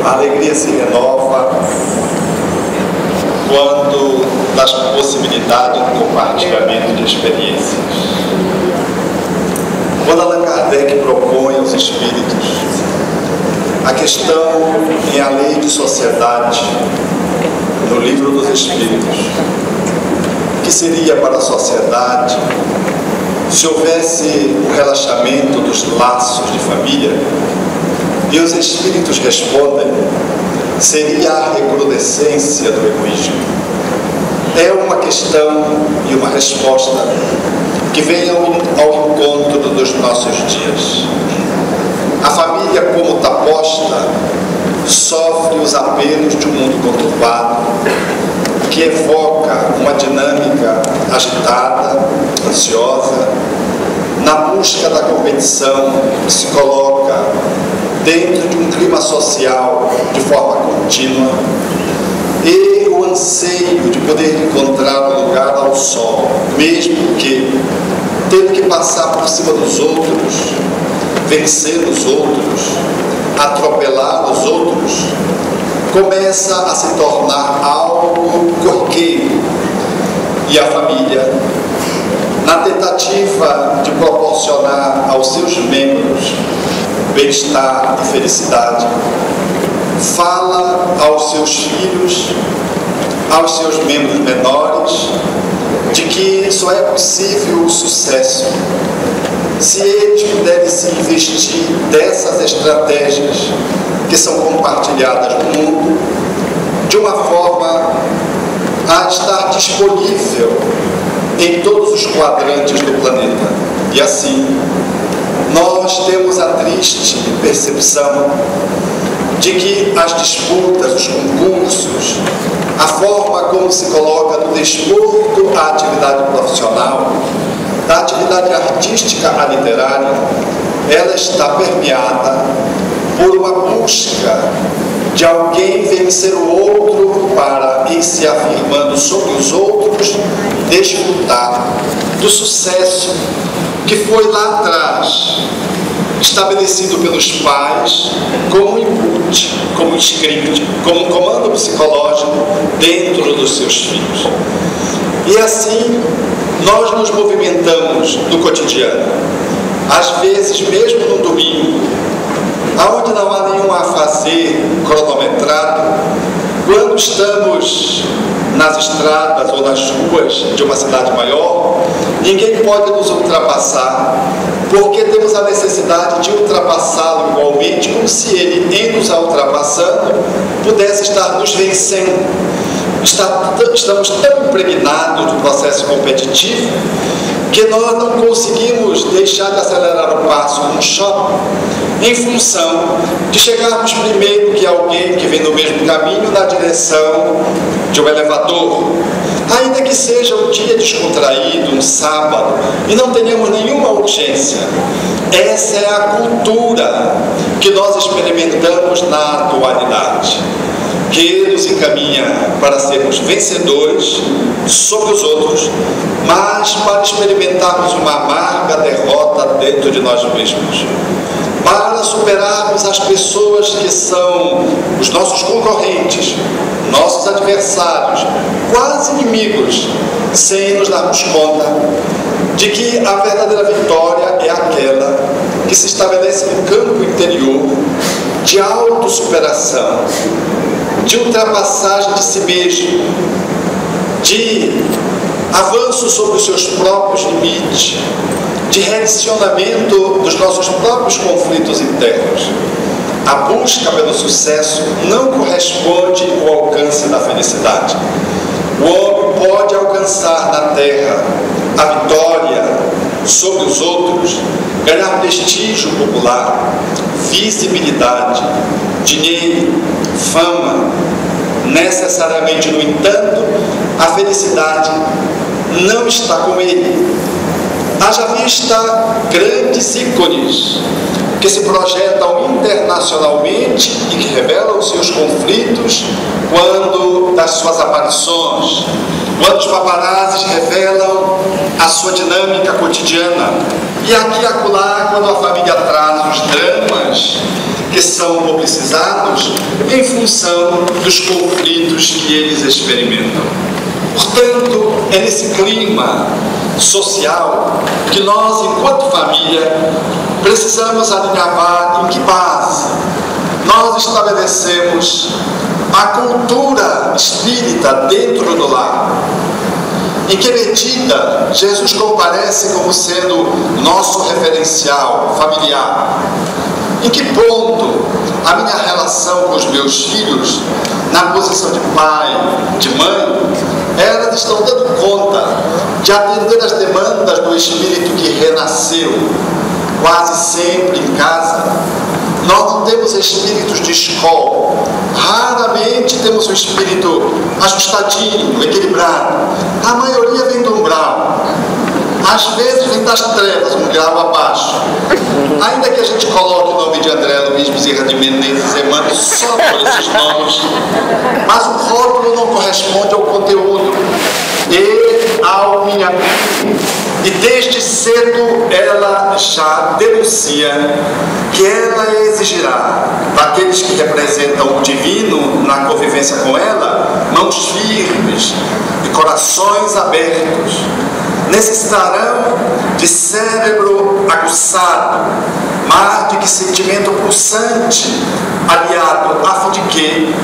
a alegria se renova quando das possibilidades do compartilhamento de experiências. Quando Allan Kardec propõe aos espíritos a questão em A Lei de Sociedade, no Livro dos Espíritos, que seria para a sociedade se houvesse o relaxamento dos laços de família, e os espíritos respondem: seria a recrudescência do egoísmo. É uma questão e uma resposta que vem ao encontro dos nossos dias. A família, como está posta, sofre os apelos de um mundo conturbado, que evoca uma dinâmica agitada, ansiosa, na busca da competição, que se coloca dentro de um clima social de forma contínua, e o anseio de poder encontrar um lugar ao sol, mesmo que tendo que passar por cima dos outros, vencer os outros, atropelar os outros, começa a se tornar algo corriqueiro. E a família, na tentativa de proporcionar aos seus membros bem-estar e felicidade, fala aos seus filhos, aos seus membros menores, de que só é possível o sucesso se eles puderem se investir dessas estratégias que são compartilhadas no mundo, de uma forma a estar disponível em todos os quadrantes do planeta. E assim, nós temos a triste percepção de que as disputas, os concursos, a forma como se coloca do desporto à atividade profissional, da atividade artística à literária, ela está permeada por uma busca de alguém vencer o outro para ir se afirmando sobre os outros, desfrutar do sucesso que foi lá atrás estabelecido pelos pais como input, como script, como um comando psicológico dentro dos seus filhos. E assim nós nos movimentamos no cotidiano, às vezes mesmo no domingo, aonde não há nenhum a fazer cronometrado, quando estamos nas estradas ou nas ruas de uma cidade maior, ninguém pode nos ultrapassar, porque temos a necessidade de ultrapassá-lo igualmente, como se ele, em nos ultrapassando, pudesse estar nos vencendo. Estamos tão impregnados do processo competitivo que nós não conseguimos deixar de acelerar o passo num shopping em função de chegarmos primeiro que alguém que vem no mesmo caminho na direção de um elevador, ainda que seja um dia descontraído, um sábado, e não tenhamos nenhuma urgência. Essa é a cultura que nós experimentamos na atualidade, que nos encaminha para sermos vencedores sobre os outros, mas para experimentarmos uma amarga derrota dentro de nós mesmos, para superarmos as pessoas que são os nossos concorrentes, nossos adversários, quase inimigos, sem nos darmos conta de que a verdadeira vitória é aquela que se estabelece no campo interior de autossuperação, de ultrapassagem de si mesmo, de avanço sobre os seus próprios limites, de redicionamento dos nossos próprios conflitos internos. A busca pelo sucesso não corresponde ao alcance da felicidade. O homem pode alcançar na terra a vitória sobre os outros, ganhar prestígio popular, visibilidade, dinheiro, fama. Necessariamente, no entanto, a felicidade não está com ele. Haja vista grandes ícones que se projetam internacionalmente e que revelam os seus conflitos quando das suas aparições, quando os paparazzis revelam a sua dinâmica cotidiana, e aqui e acolá, quando a família traz os dramas que são mobilizados em função dos conflitos que eles experimentam. Portanto, é nesse clima social que nós, enquanto família, precisamos alinhavar em que base nós estabelecemos a cultura espírita dentro do lar. Em que medida Jesus comparece como sendo nosso referencial familiar? Em que ponto a minha relação com os meus filhos, na posição de pai, de mãe, elas estão dando conta de atender as demandas do espírito que renasceu, quase sempre em casa? Nós não temos espíritos de escola, raramente temos um espírito ajustadinho, equilibrado. A maioria vem do umbral, às vezes vem das trevas, um grau abaixo. Ainda que a gente coloque o nome de André Luiz Bezerra de Menezes Emmanuel só por esses nomes, mas o rótulo não corresponde ao conteúdo e ao alinhamento. E desde cedo ela já denuncia que ela exigirá daqueles que representam o divino na convivência com ela, mãos firmes e corações abertos. Necessitarão de cérebro aguçado, mas de que sentimento pulsante, aliado a fim de que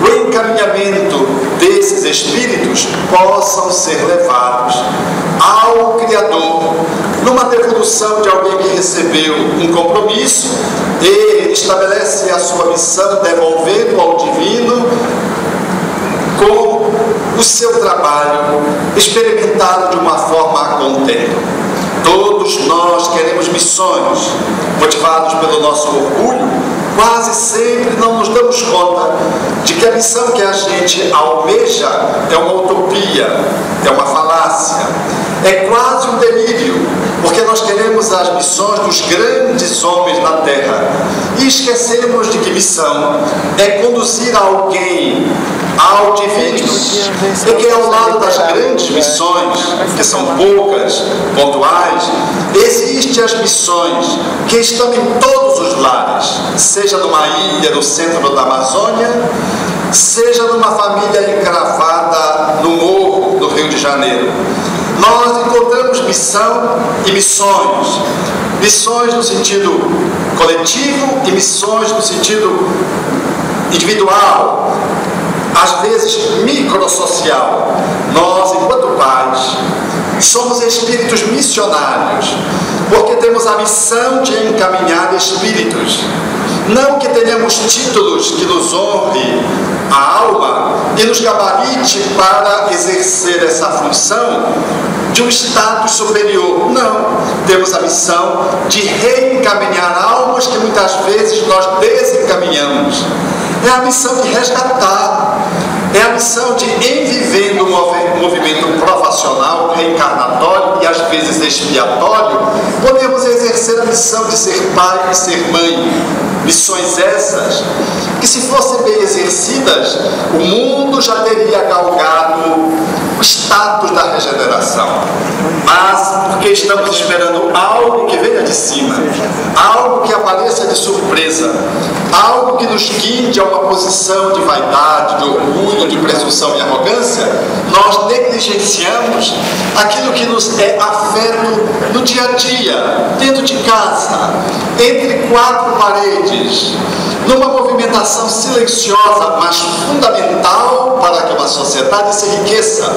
o encaminhamento desses espíritos possam ser levados ao Criador, numa devolução de alguém que recebeu um compromisso e estabelece a sua missão devolvendo ao divino com o seu trabalho experimentado de uma forma contínua. Todos nós queremos missões, motivados pelo nosso orgulho. Quase sempre não nos damos conta de que a missão que a gente almeja é uma utopia, é uma falácia, é quase um delírio, porque nós queremos as missões dos grandes homens na Terra e esquecemos de que missão é conduzir alguém ao divino, e que ao lado das grandes missões, que são poucas, pontuais, existem as missões que estão em todos os lares, seja numa ilha no centro da Amazônia, seja numa família encravada no morro do Rio de Janeiro. Nós encontramos missão e missões. Missões no sentido coletivo e missões no sentido individual, às vezes microsocial. Nós, enquanto pais, somos espíritos missionários, porque temos a missão de encaminhar espíritos. Não que tenhamos títulos que nos honre a alma e nos gabarite para exercer essa função de um status superior. Não. Temos a missão de reencaminhar almas que muitas vezes nós desencaminhamos. É a missão de resgatar. É a missão de, em vivendo um movimento provacional, reencarnatório e às vezes expiatório, podemos exercer a missão de ser pai e ser mãe. Missões essas que, se fossem bem exercidas, o mundo já teria galgado o status da regeneração. Mas porque estamos esperando algo que venha de cima, algo que apareça de surpresa, algo que nos guinde a uma posição de vaidade, de orgulho, de presunção e arrogância, nós negligenciamos aquilo que nos é afeto no dia a dia, dentro de casa, entre quatro paredes, numa movimentação silenciosa, mas fundamental para que uma sociedade se enriqueça,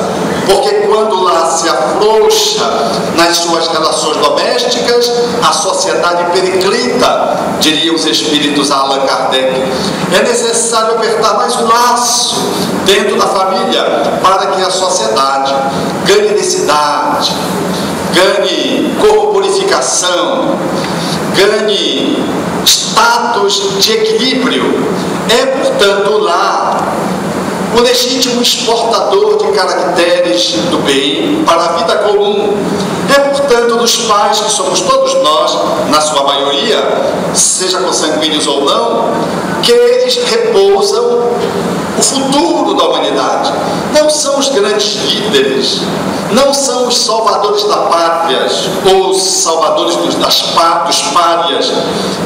porque quando lá se afrouxa nas suas relações domésticas, a sociedade periclita, diriam os espíritos a Allan Kardec. É necessário apertar mais o laço dentro da família para que a sociedade ganhe densidade, ganhe corporificação, ganhe status de equilíbrio. É, portanto, lá o legítimo exportador de caracteres do bem para a vida comum. É, portanto, dos pais, que somos todos nós, na sua maioria, seja consanguíneos ou não, que eles repousam o futuro da humanidade. Não são os grandes líderes, não são os salvadores da pátria, ou os salvadores dos párias,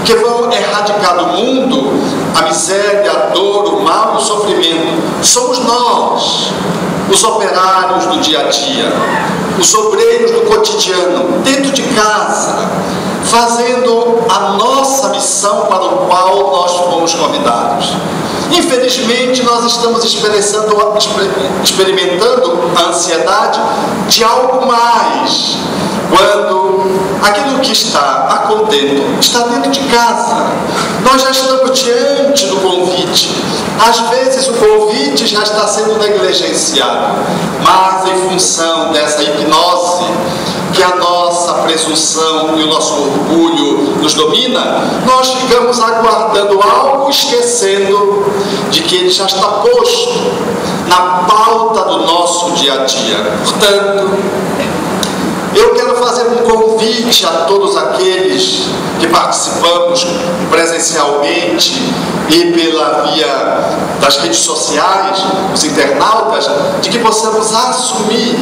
que vão erradicar do mundo a miséria, a dor, o mal e o sofrimento. Somos nós, os operários do dia a dia, os obreiros do cotidiano, dentro de casa, fazendo a nossa missão para o qual nós fomos convidados. Infelizmente, nós estamos experimentando a ansiedade de algo mais, quando aquilo que está a contento está dentro de casa. Nós já estamos diante do convite. Às vezes o convite já está sendo negligenciado, mas em função dessa hipnose que a nossa presunção e o nosso orgulho nos domina, nós ficamos aguardando algo, esquecendo de que ele já está posto na pauta do nosso dia a dia. Portanto, eu quero fazer um convite a todos aqueles que participamos presencialmente e pela via das redes sociais, os internautas, de que possamos assumir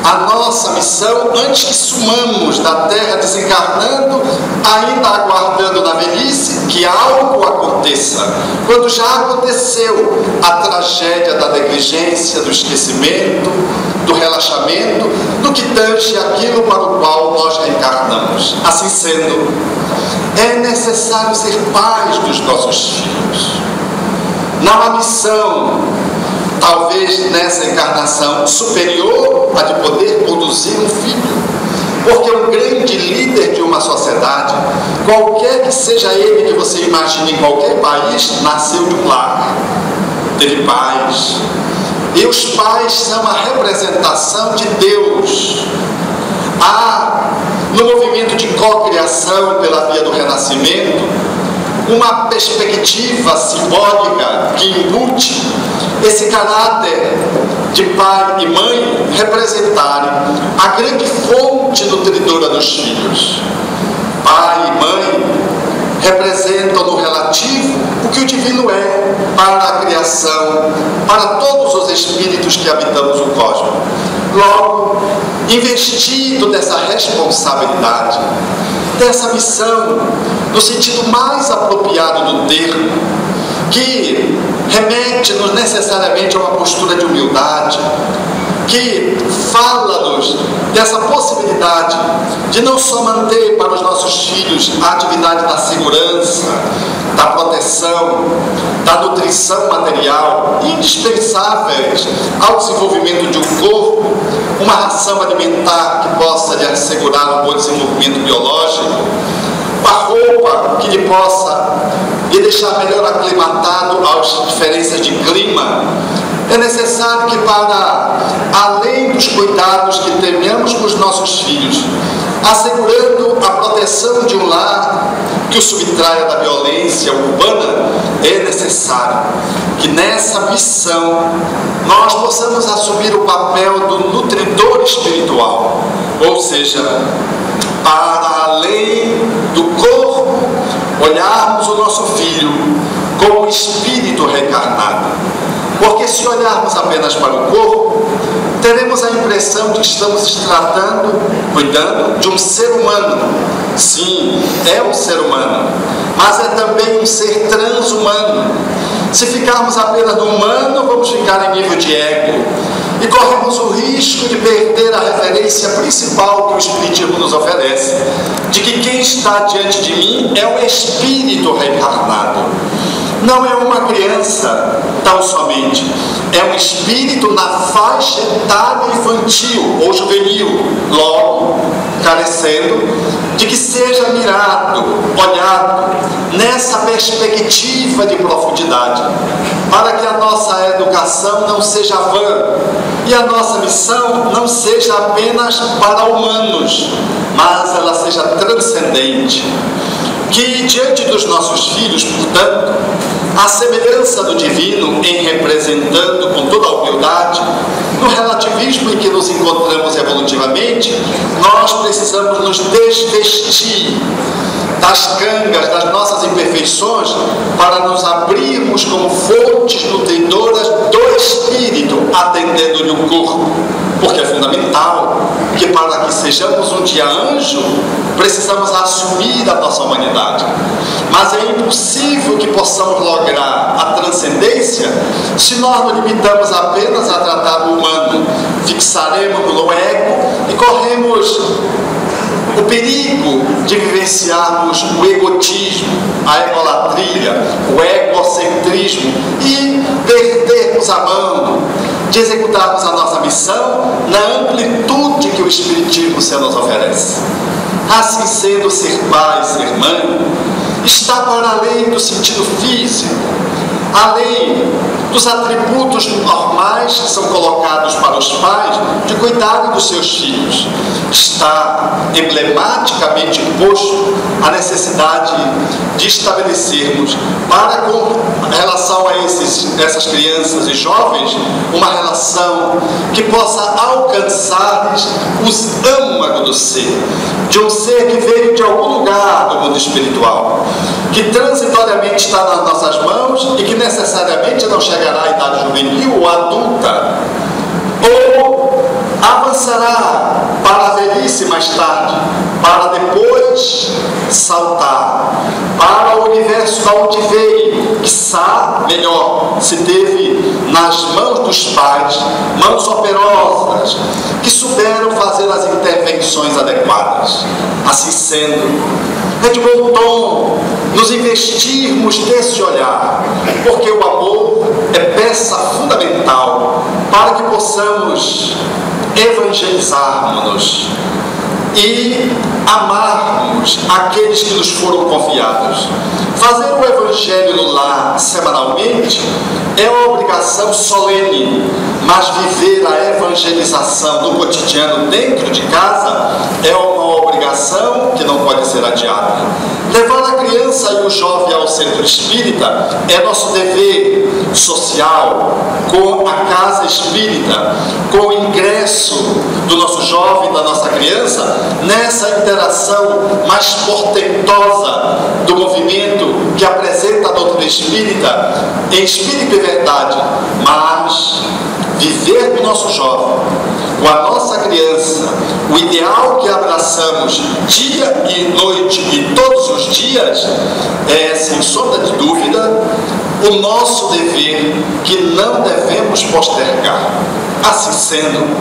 a nossa missão antes que sumamos da terra, desencarnando, ainda aguardando na velhice que algo aconteça, quando já aconteceu a tragédia da negligência, do esquecimento, do relaxamento, no que tange aquilo para o qual nós reencarnamos. Assim sendo, é necessário ser pais dos nossos filhos. Não há missão, talvez nessa encarnação, superior a de poder produzir um filho, porque um grande líder de uma sociedade, qualquer que seja ele que você imagine em qualquer país, nasceu de um lar, teve pais, e os pais são a representação de Deus. Há, no movimento de cocriação pela via do renascimento, uma perspectiva simbólica que embute esse caráter de pai e mãe representarem a grande fonte nutridora dos filhos. Pai e mãe representam no relativo o que o divino é para a criação, para todos os espíritos que habitamos o cosmos. Logo, investido dessa responsabilidade, dessa missão, no sentido mais apropriado do termo, que remete-nos necessariamente a uma postura de humildade, que fala-nos dessa possibilidade de não só manter para os nossos filhos a atividade da segurança, da proteção, da nutrição material, indispensáveis ao desenvolvimento de um corpo, uma ração alimentar que possa lhe assegurar um bom desenvolvimento biológico, uma roupa que lhe possa lhe deixar melhor aclimatado às diferenças de clima. É necessário que, para além dos cuidados que tenhamos com os nossos filhos, assegurando a proteção de um lar que o subtraia da violência urbana, é necessário que nessa missão nós possamos assumir o papel do nutridor espiritual, ou seja, para além do corpo, olharmos o nosso filho como um espírito reencarnado. Porque se olharmos apenas para o corpo, teremos a impressão de que estamos tratando, cuidando de um ser humano. Sim, é um ser humano, mas é também um ser transhumano. Se ficarmos apenas no humano, vamos ficar em nível de ego e corremos o risco de perder a referência principal que o Espiritismo nos oferece, de que quem está diante de mim é um espírito reencarnado. Não é uma criança tão somente, é um espírito na faixa etária infantil ou juvenil, logo carecendo de que seja mirado, olhado nessa perspectiva de profundidade, para que a nossa educação não seja vã e a nossa missão não seja apenas para humanos, mas ela seja transcendente. Que diante dos nossos filhos, portanto, a semelhança do divino em representando com toda a humildade, no relativismo em que nos encontramos evolutivamente, nós precisamos nos desvestir das cangas, das nossas imperfeições, para nos abrirmos como fontes nutridoras do Espírito, atendendo-lhe o corpo. Porque é fundamental que, para que sejamos um dia anjo, precisamos assumir a nossa humanidade. Mas é impossível que possamos lograr a transcendência se nós nos limitamos apenas a tratar o humano. Fixaremos no ego e corremos o perigo de vivenciarmos o egotismo, a egolatria, o egocentrismo e perdermos a mão de executarmos a nossa missão na amplitude que o Espiritismo se nos oferece. Assim sendo, ser pai, ser mãe, está para além do sentido físico, além dos atributos normais que são colocados para os pais de cuidarem dos seus filhos. Está emblematicamente posto a necessidade de estabelecermos, para com relação a essas crianças e jovens, uma relação que possa alcançar-lhes os âmagos do ser, de um ser que veio de algum lugar do mundo espiritual, que transitoriamente está nas nossas mãos e que necessariamente não chegará à idade juvenil ou adulta, ou avançará para a velhice mais tarde, para depois saltar para o universo da onde veio, quiçá melhor, se teve nas mãos dos pais, mãos operosas, que souberam fazer as intervenções adequadas. Assim sendo, é de bom tom nos investirmos desse olhar, porque o amor é peça fundamental para que possamos evangelizarmos-nos e amarmos aqueles que nos foram confiados. Fazer o Evangelho no lar semanalmente é uma obrigação solene, mas viver a evangelização no cotidiano dentro de casa é uma obrigação que não pode ser adiada. Levar a criança e o jovem ao centro espírita é nosso dever social, com a casa espírita, com o ingresso do nosso jovem, da nossa criança, nessa interação mais portentosa do movimento que apresenta a doutrina espírita em espírito e verdade. Mas viver com o nosso jovem, com a nossa criança, o ideal que abraçamos dia e noite e todos os dias, é, sem sombra de dúvida, o nosso dever, que não devemos postergar. Assim sendo,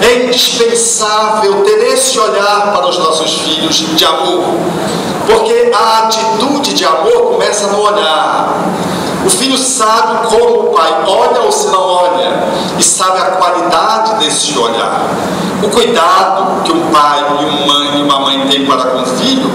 é indispensável ter esse olhar para os nossos filhos de amor, porque a atitude de amor começa no olhar. O filho sabe como o pai olha ou se não olha, e sabe a qualidade desse olhar. O cuidado que um pai e uma mãe têm para com o filho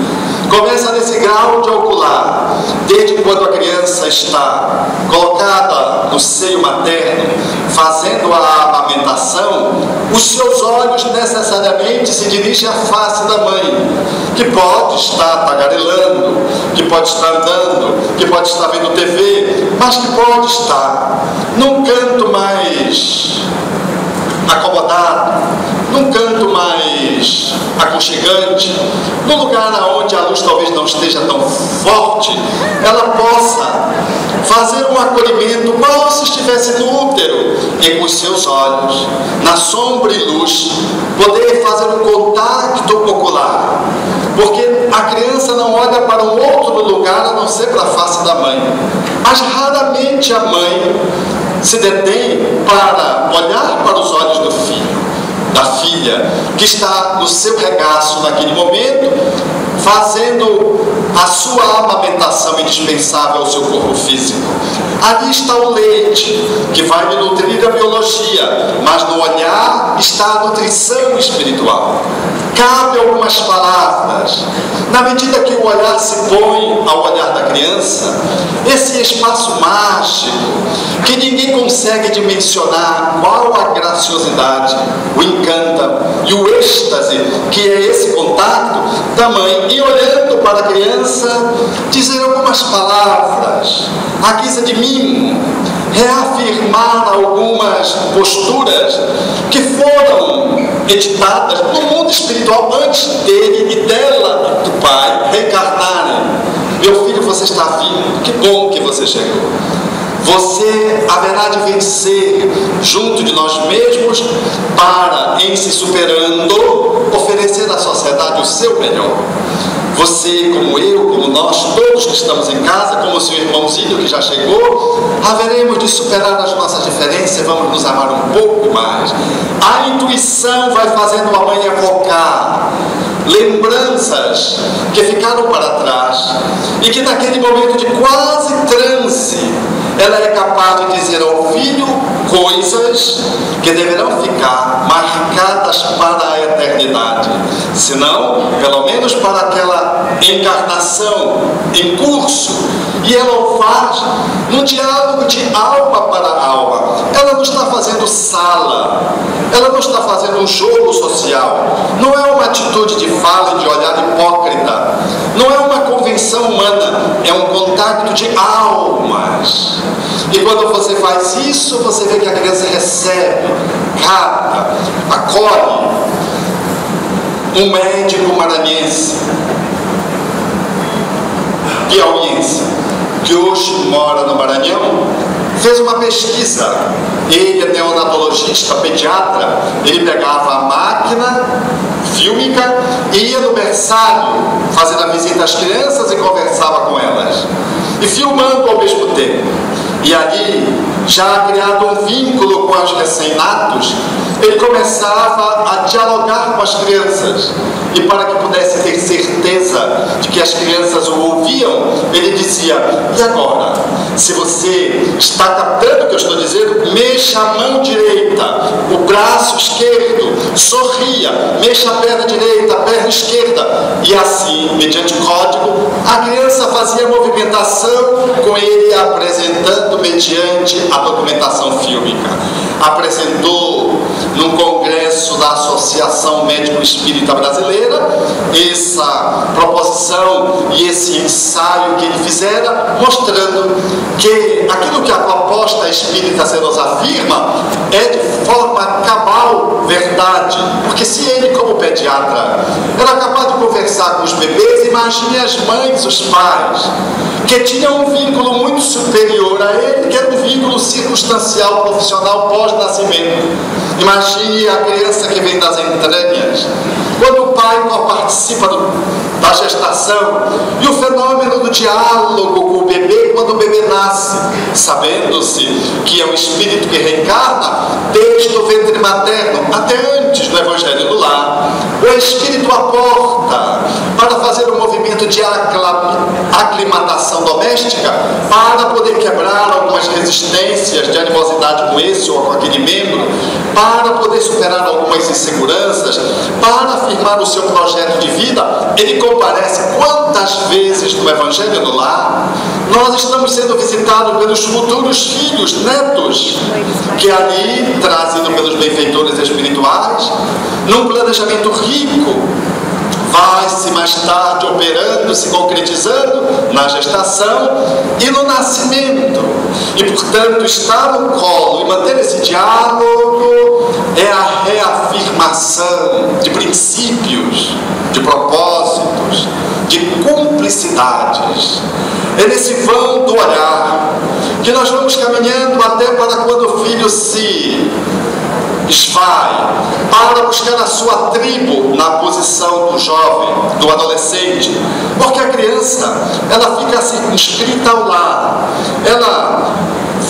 começa nesse grau de ocular, desde quando a criança está colocada no seio materno, fazendo a amamentação, os seus olhos necessariamente se dirigem à face da mãe, que pode estar tagarelando, que pode estar andando, que pode estar vendo TV, mas que pode estar num canto mais acomodado, num canto mais aconchegante, num lugar onde a luz talvez não esteja tão forte, ela possa fazer um acolhimento como se estivesse no útero, e com os seus olhos, na sombra e luz, poder fazer um contato ocular, porque a criança não olha para um outro lugar a não ser para a face da mãe, mas raramente a mãe se detém para olhar para os olhos do filho, da filha, que está no seu regaço naquele momento, fazendo a sua amamentação indispensável ao seu corpo físico. Ali está o leite, que vai me nutrir a biologia, mas no olhar está a nutrição espiritual. Cabe algumas palavras, na medida que o olhar se põe ao olhar da criança, esse espaço mágico, que ninguém consegue dimensionar qual a graciosidade, o encanto e o êxtase que é esse contato da mãe, e olhando para a criança, dizer algumas palavras, a guisa de mimo, reafirmar algumas posturas que foram editadas no mundo espiritual antes dele e dela, do pai, reencarnarem. Meu filho, você está vindo, que bom que você chegou. Você haverá de vencer junto de nós mesmos para, em se superando, oferecer à sociedade o seu melhor. Você, como eu, como nós, todos que estamos em casa, como o seu irmãozinho que já chegou, haveremos de superar as nossas diferenças e vamos nos amar um pouco mais. A intuição vai fazendo a mãe evocar lembranças que ficaram para trás e que naquele momento de quase transe, ela é capaz de dizer ao filho coisas que deverão ficar marcadas para a eternidade, se não, pelo menos para aquela encarnação em curso. E ela o faz num diálogo de alma para alma. Ela não está fazendo sala, ela não está fazendo um jogo social, não é uma atitude de fala e de olhar hipócrita, não é uma convenção humana, é um contato de almas. E quando você faz isso, você vê que a criança recebe, capta, acolhe. Um médico maranhense, piauiense, que hoje mora no Maranhão, fez uma pesquisa. Ele é neonatologista, pediatra. Ele pegava a máquina fílmica e ia no berçário, fazendo a visita às crianças e conversava com elas, e filmando ao mesmo tempo. E ali, já criado um vínculo com os recém-natos, ele começava a dialogar com as crianças. E para que pudesse ter certeza de que as crianças o ouviam, ele dizia: e agora, se você está captando o que eu estou dizendo, mexa a mão direita, o braço esquerdo, sorria, mexa a perna direita, a perna esquerda. E assim, mediante código, a criança fazia a movimentação com ele apresentando mediante a documentação fílmica. Apresentou num congresso da Associação Médico Espírita Brasileira essa proposição e esse ensaio que ele fizera, mostrando que aquilo que a proposta espírita se nos afirma é de forma cabal verdade. Porque se ele, como pediatra, era capaz de conversar com os bebês, imagine as mães, os pais, que tinham um vínculo muito superior a ele, que era um vínculo circunstancial, profissional, pós-nascimento. Imagine a criança que vem das entranhas, quando o pai participa da gestação, e o fenômeno do diálogo com o bebê quando o bebê nasce, sabendo-se que é um espírito que reencarna desde o ventre materno até antes do Evangelho do Lar. O espírito aporta para fazer um movimento de aclimatação doméstica, para poder quebrar algumas resistências de animosidade com esse ou com aquele membro, para poder superar algumas inseguranças, para afirmar o seu projeto de vida. Ele comparece. Quantas vezes no Evangelho do Lar nós estamos sendo visitados pelos futuros filhos, netos, que ali, trazido pelos benfeitores espirituais, num planejamento rico, vai-se mais tarde operando, se concretizando na gestação e no nascimento. E, portanto, estar no colo e manter esse diálogo é a reafirmação de princípios, de propósitos, de cumplicidades. É nesse vão do olhar que nós vamos caminhando até para quando o filho se esvai, para buscar a sua tribo na posição do jovem, do adolescente, porque a criança, ela fica circunscrita ao lar, ela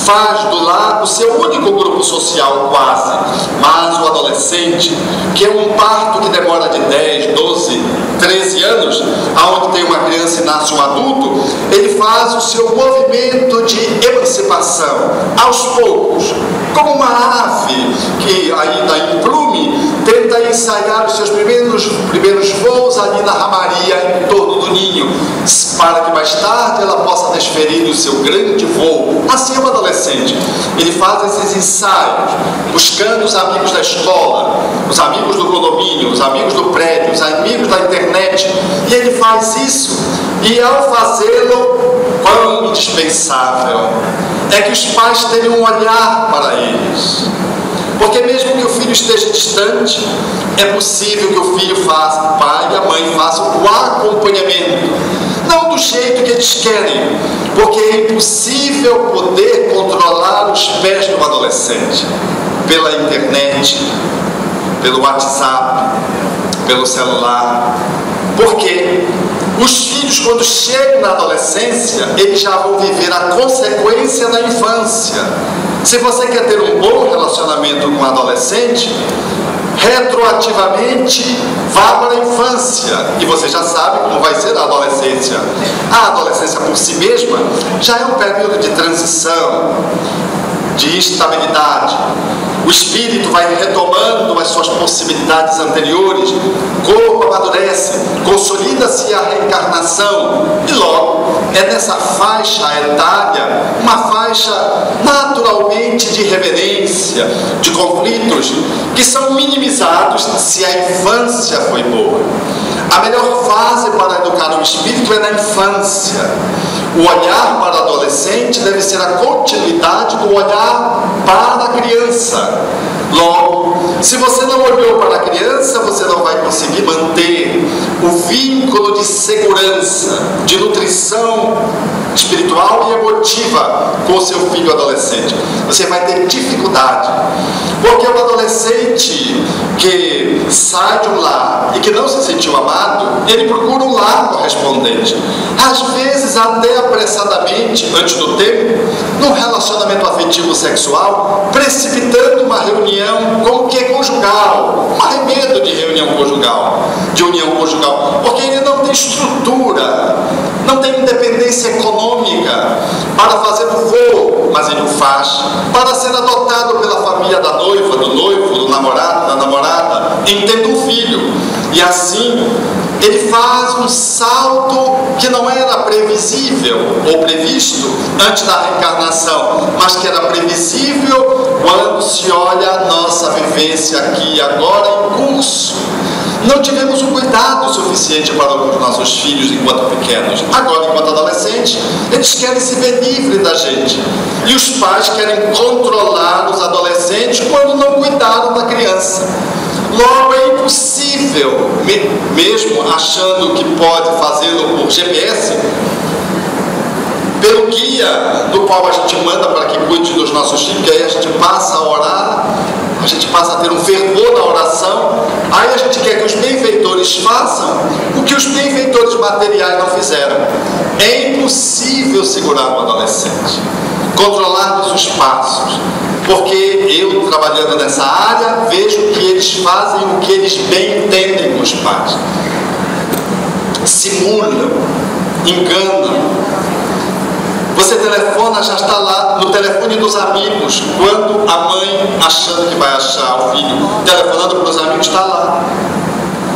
faz do lar o seu único grupo social quase, mas o adolescente, que é um parto que demora de 10, 12, 13 anos, aonde tem uma criança e nasce um adulto, ele faz o seu movimento de emancipação, aos poucos, como uma ave que ainda em plume tenta ensaiar os seus primeiros voos ali na ramaria em torno do ninho, para que mais tarde ela possa desferir o seu grande voo. Assim é o adolescente. Ele faz esses ensaios, buscando os amigos da escola, os amigos do condomínio, os amigos do prédio, os amigos da internet, e ele faz isso E ao fazê-lo, quão indispensável é que os pais tenham um olhar para eles. Porque mesmo que o filho esteja distante, é possível que o filho faça, o pai e a mãe façam o acompanhamento. Não do jeito que eles querem, porque é impossível poder controlar os pés do adolescente pela internet, pelo WhatsApp, pelo celular. Porque os filhos, quando chegam na adolescência, eles já vão viver a consequência da infância. Se você quer ter um bom relacionamento com o adolescente, retroativamente vá para a infância, e você já sabe como vai ser a adolescência. A adolescência por si mesma já é um período de transição, de instabilidade. O espírito vai retomando as suas possibilidades anteriores, o corpo amadurece, consolida-se a reencarnação, e logo é nessa faixa etária, uma faixa naturalmente de reverência, de conflitos que são minimizados se a infância foi boa. A melhor fase para educar o espírito é na infância. O olhar para o adolescente deve ser a continuidade do olhar para a criança. Logo, se você não olhou para a criança, você não vai conseguir manter o vínculo de segurança, de nutrição espiritual e emotiva com o seu filho adolescente. Você vai ter dificuldade, porque o adolescente que sai de um lar e que não se sentiu amado, ele procura um lar correspondente, às vezes até apressadamente, antes do tempo, num relacionamento afetivo sexual, precipitando uma reunião como que é conjugal, um arremedo de reunião conjugal, de união conjugal, porque ele não tem estrutura, não tem independência econômica para fazer o voo, mas ele o faz para ser adotado pela família da noiva, do noivo, do namorado, da namorada, em tendo um filho. E assim ele faz um salto que não era previsível ou previsto antes da reencarnação, mas que era previsível quando se olha a nossa vivência aqui e agora em curso. Não tivemos um cuidado suficiente para os nossos filhos enquanto pequenos. Agora, enquanto adolescentes, eles querem se ver livres da gente. E os pais querem controlar os adolescentes quando não cuidaram da criança. Logo, é impossível, mesmo achando que pode fazê-lo por GPS, pelo guia do qual a gente manda para que cuide dos nossos filhos, que aí a gente passa a orar, a gente passa a ter um fervor na oração, aí a gente quer que os benfeitores façam o que os benfeitores materiais não fizeram. É impossível segurar um adolescente, controlar os passos, porque eu, trabalhando nessa área, vejo que eles fazem o que eles bem entendem com os pais. Simulam, enganam. Você telefona, já está lá no telefone dos amigos, quando a mãe, achando que vai achar o filho, telefonando para os amigos, está lá.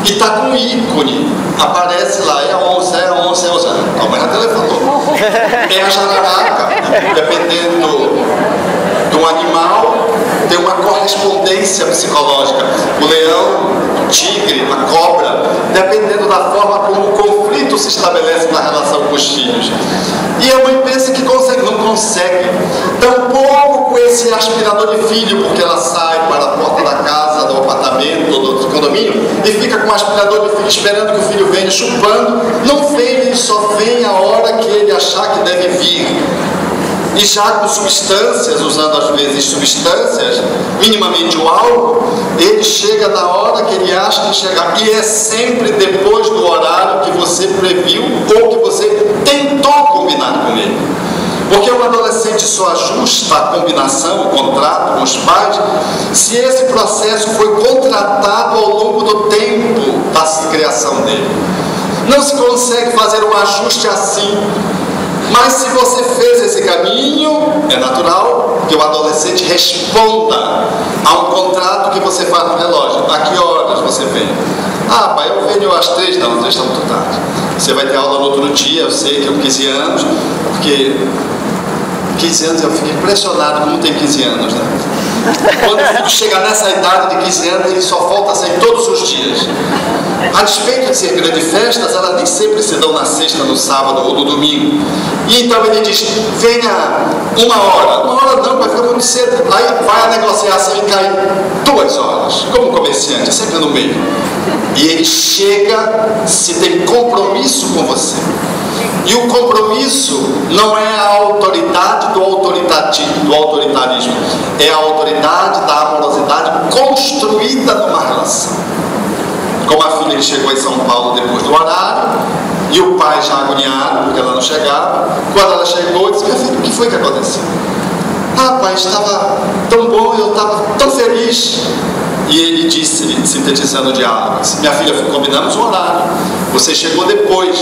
E está com um ícone, aparece lá, é a 11, é a 11, é a 11. A mãe já telefonou. É a jararaca, dependendo do animal, tem uma correspondência psicológica. O leão, o tigre, a cobra, dependendo da forma como o conflito se estabelece na relação com os filhos. E a mãe pensa que consegue, não consegue. Tampouco com esse aspirador de filho, porque ela sai para a porta da casa, do apartamento, do condomínio, e fica com o aspirador de filho esperando que o filho venha chupando. Não vem, ele só vem a hora que ele achar que deve vir. E já com substâncias, usando às vezes substâncias, minimamente o álcool, ele chega na hora que ele acha que chegar. E é sempre depois do horário que você previu ou que você tentou combinar com ele. Porque o adolescente só ajusta a combinação, o contrato com os pais, se esse processo foi contratado ao longo do tempo da criação dele. Não se consegue fazer um ajuste assim. Mas se você fez esse caminho, é natural que o adolescente responda a um contrato que você faz no relógio. A que horas você vem? Ah, pai, eu venho às 3, não, 3 está muito tarde. Você vai ter aula no outro dia, eu sei que é com 15 anos, porque 15 anos eu fico impressionado como tem 15 anos, né? Quando o filho chega nessa idade de 15 anos, ele só falta sair todos os dias. a despeito de ser grandes festas, elas nem sempre se dão na sexta, no sábado ou no domingo. E então ele diz: venha 1 hora. 1 hora não, vai ficar muito cedo. Aí vai a negociação e cai 2 horas. Como comerciante, sempre no meio. E ele chega se tem compromisso com você. E o compromisso não é a autoridade do autoritarismo, é a autoridade da amorosidade construída numa relação. Como a filha chegou em São Paulo depois do horário, e o pai já agoniado, porque ela não chegava. Quando ela chegou, disse: minha filha, o que foi que aconteceu? Ah, pai, estava tão bom, eu estava tão feliz. E ele disse, sintetizando o diálogo: minha filha, combinamos o horário, você chegou depois.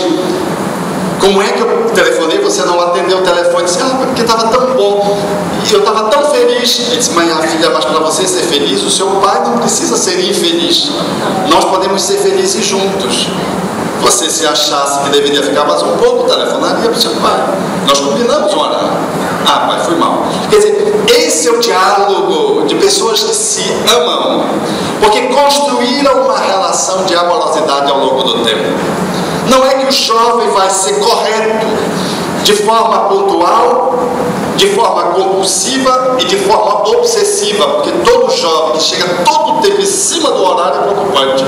Como é que eu telefonei, você não atendeu o telefone? Disse: ah, porque estava tão bom, e eu estava tão feliz. Ele disse: mãe, filha, mas para você ser feliz, o seu pai não precisa ser infeliz. Nós podemos ser felizes juntos. Você, se achasse que deveria ficar mais um pouco, telefonaria para o seu pai. Nós combinamos um horário. Ah, pai, foi mal. Quer dizer, esse é o diálogo de pessoas que se amam, porque construíram uma relação de amorosidade ao longo do tempo. Não é que o jovem vai ser correto de forma pontual, de forma compulsiva e de forma obsessiva, porque todo jovem que chega todo o tempo em cima do horário é preocupante.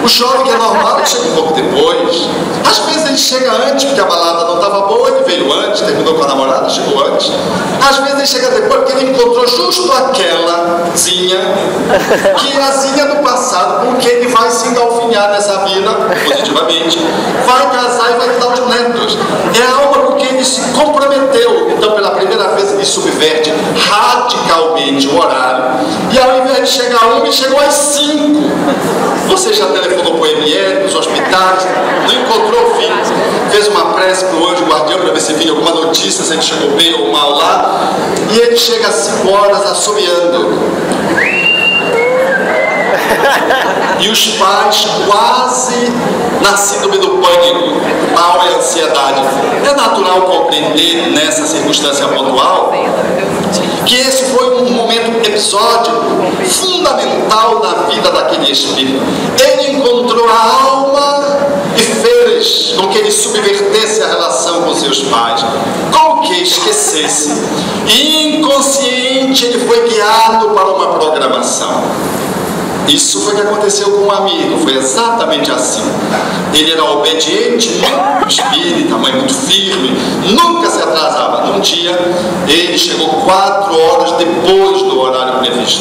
O jovem que é normal, ele chega um pouco depois. Às vezes ele chega antes, porque a balada não estava boa, ele veio antes, terminou com a namorada, chegou antes. Às vezes ele chega depois, porque ele encontrou justo aquelazinha, que é a zinha do passado, com quem ele vai se engalfinhar nessa vida, positivamente, vai casar e vai dar os netos. É a alma com quem ele se comprometeu. Então, pela primeira vez, ele subverte radicalmente o horário. E ao invés de chegar a 1, ele chegou às 5. Você já telefonou para o ML, para os hospitais, não encontrou o filho, fez uma prece para o anjo guardião para ver se vinha alguma notícia, se ele chegou bem ou mal lá, e ele chega às 5 horas assobiando. E os pais quase na síndrome do pânico, mal e ansiedade. É natural compreender nessa circunstância pontual que esse foi um momento episódico fundamental na vida daquele espírito. Ele encontrou a alma e fez com que ele subvertesse a relação com seus pais, com que esquecesse. E inconsciente ele foi guiado para uma programação. Isso foi o que aconteceu com um amigo, foi exatamente assim. Ele era obediente, muito espírita, mãe muito firme, nunca se atrasava. Num dia, ele chegou 4 horas depois do horário previsto.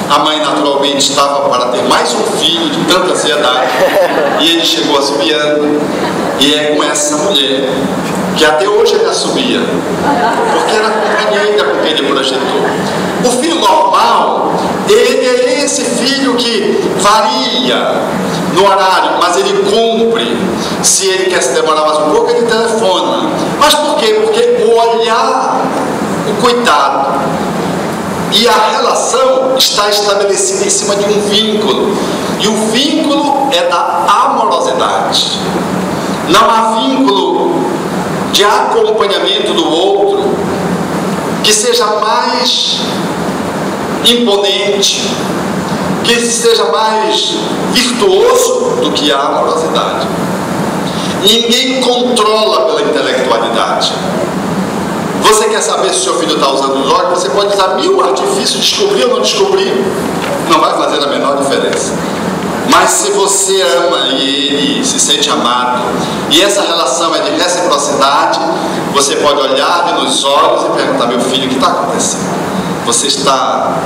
A mãe naturalmente estava para ter mais um filho, de tanta ansiedade, e ele chegou assobiando. E é com essa mulher que até hoje ele assobia, porque era a companheira com quem ele projetou. O filho normal, ele é esse filho que varia no horário, mas ele cumpre. Se ele quer se demorar mais um pouco, ele telefona. Mas por quê? Porque o olhar, o cuidado e a relação está estabelecida em cima de um vínculo. E o vínculo é da amorosidade. Não há vínculo de acompanhamento do outro que seja mais imponente, que seja mais virtuoso do que a amorosidade. Ninguém controla pela intelectualidade. Você quer saber se o seu filho está usando droga? Você pode usar 1000 artifícios, descobrir ou não descobrir, não vai fazer a menor diferença. Mas se você ama e ele se sente amado, e essa relação é de reciprocidade, você pode olhar-lhe nos olhos e perguntar: meu filho, o que está acontecendo? Você está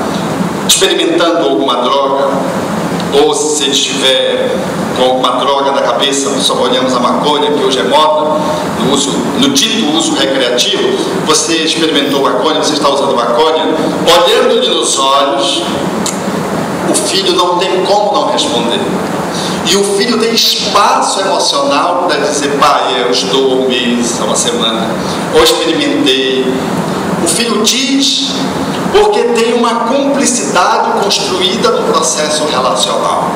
experimentando alguma droga? Ou se ele estiver com alguma droga na cabeça, só olhamos a maconha, que hoje é moda, no dito uso recreativo, você experimentou maconha, você está usando maconha, olhando-lhe nos olhos, o filho não tem como não responder. E o filho tem espaço emocional para dizer: pai, eu estou um mês, uma semana, ou experimentei. O filho diz porque tem uma cumplicidade construída no processo relacional.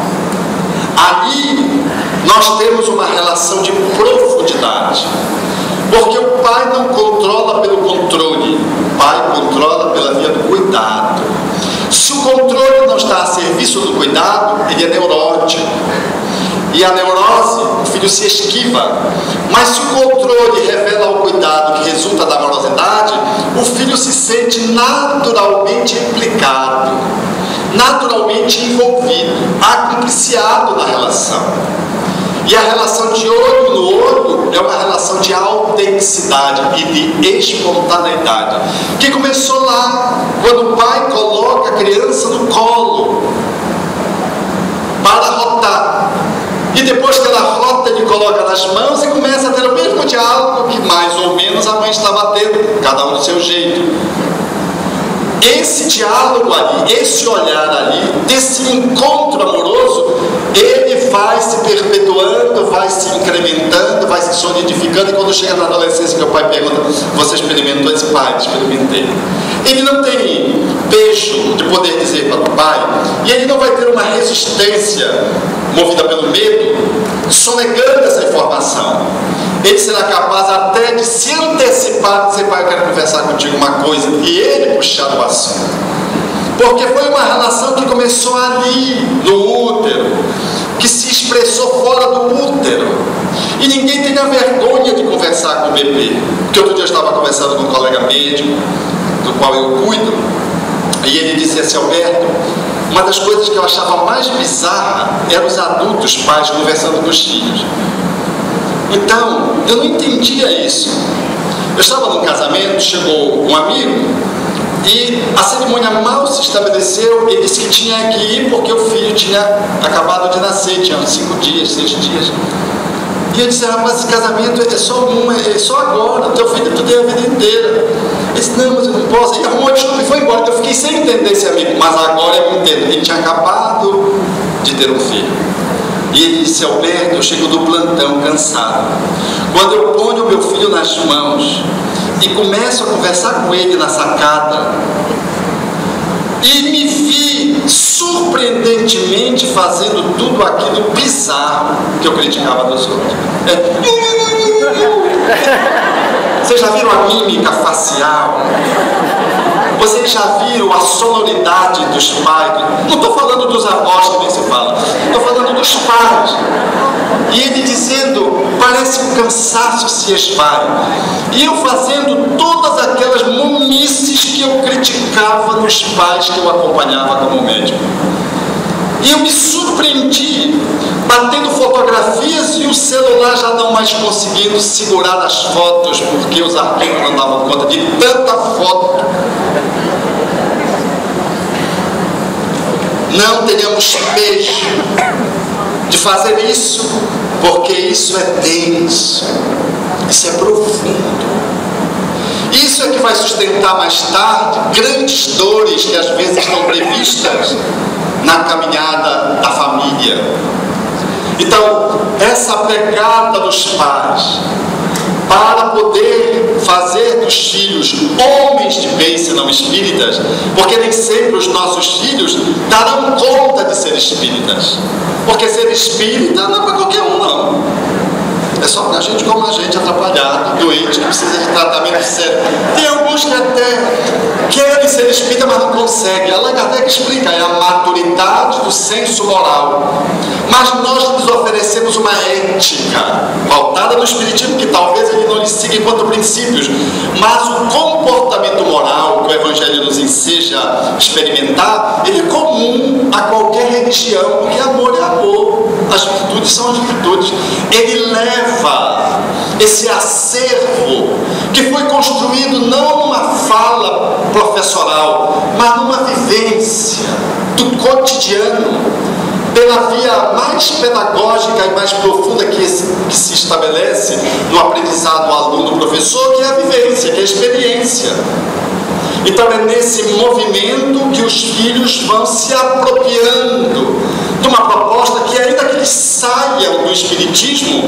Ali nós temos uma relação de profundidade, porque o pai não controla pelo controle, o pai controla pela via do cuidado. Se o controle não está a serviço disso do cuidado, ele é neurótico. E a neurose, o filho se esquiva. Mas se o controle revela o cuidado que resulta da amorosidade, o filho se sente naturalmente implicado, naturalmente envolvido, acompliciado na relação. E a relação de olho no olho é uma relação de autenticidade e de espontaneidade, que começou lá, quando o pai coloca a criança no colo para rotar. E depois que ela rota, ele coloca nas mãos e começa a ter o mesmo diálogo que mais ou menos a mãe estava tendo, cada um do seu jeito. Esse diálogo ali, esse olhar ali, desse encontro amoroso, ele vai se perpetuando, vai se incrementando, vai se solidificando. E quando chega na adolescência, que o pai pergunta: você experimentou esse pai? Experimentei. Ele não tem pejo de poder dizer para o pai, e ele não vai ter uma resistência movida pelo medo, sonegando essa informação. Ele será capaz até de se antecipar, dizer: pai, eu quero conversar contigo uma coisa, e ele puxar o assunto. Porque foi uma relação que começou ali, no útero, que se expressou fora do útero. E ninguém tenha vergonha de conversar com o bebê. Porque outro dia eu estava conversando com um colega médico, do qual eu cuido, e ele dizia assim: Alberto, uma das coisas que eu achava mais bizarra eram os adultos pais conversando com os filhos. Então, eu não entendia isso. Eu estava num casamento, chegou um amigo e a cerimônia mal se estabeleceu. Ele disse que tinha que ir porque o filho tinha acabado de nascer, tinha 5 dias, 6 dias. E eu disse: rapaz, esse casamento é só é só agora, teu filho tu tem a vida inteira. Ele disse: não, mas eu não posso. Ele arrumou desculpa e foi embora. Eu fiquei sem entender esse amigo, mas agora eu entendo. Ele tinha acabado de ter um filho. E ele disse: Alberto, eu chego do plantão cansado. Quando eu ponho o meu filho nas mãos e começo a conversar com ele na sacada, e me vi surpreendentemente fazendo tudo aquilo bizarro que eu criticava dos outros. Vocês já viram a mímica facial? Vocês já viram a sonoridade dos pais? Não estou falando dos avós que nem se fala, estou falando dos pais. E ele dizendo: parece que o cansaço se esvai. E eu fazendo todas aquelas mumices que eu criticava nos pais que eu acompanhava como médico. E eu me surpreendi, batendo fotografias e o celular já não mais conseguindo segurar as fotos, porque os arquivos não davam conta de tanta foto. Não tenhamos pejo de fazer isso, porque isso é denso, isso é profundo. Isso é que vai sustentar mais tarde grandes dores que às vezes estão previstas na caminhada da família. Então, essa pegada dos pais para poder fazer dos filhos homens de bem, se não espíritas, porque nem sempre os nossos filhos darão conta de ser espíritas, porque ser espírita não é para qualquer um, não. É só para gente como a gente, atrapalhado, doente, que precisa de tratamento sério. Tem alguns que até querem ser espírita, mas não conseguem. Allan Kardec explica: é a maturidade do senso moral. Mas nós lhes oferecemos uma ética pautada no espiritismo, que talvez ele não lhe siga enquanto princípios, mas o comportamento moral que o Evangelho nos enseja experimentar, ele é comum a qualquer religião, porque amor é amor, as virtudes são as virtudes. Ele leva esse acervo que foi construído não numa fala professoral, mas numa vivência do cotidiano, pela via mais pedagógica e mais profunda que se estabelece no aprendizado aluno-professor, que é a vivência, que é a experiência. Então é nesse movimento que os filhos vão se apropriando de uma proposta que, ainda que eles saiam do espiritismo,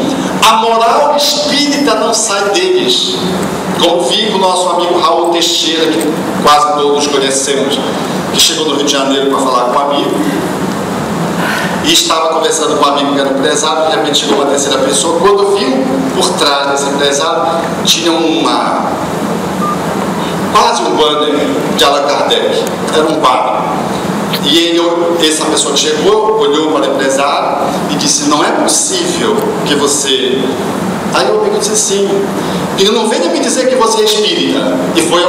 a moral espírita não sai deles. Como vi com o nosso amigo Raul Teixeira, que quase todos conhecemos, que chegou do Rio de Janeiro para falar com um amigo, e estava conversando com um amigo que era empresário. De repente chegou uma terceira pessoa. Quando viu por trás desse empresário, tinha quase um banner de Allan Kardec. Era um padre. essa pessoa que chegou, olhou para o empresário e disse: não é possível que você... Aí o amigo disse: sim. E não venha me dizer que você é espírita. E foi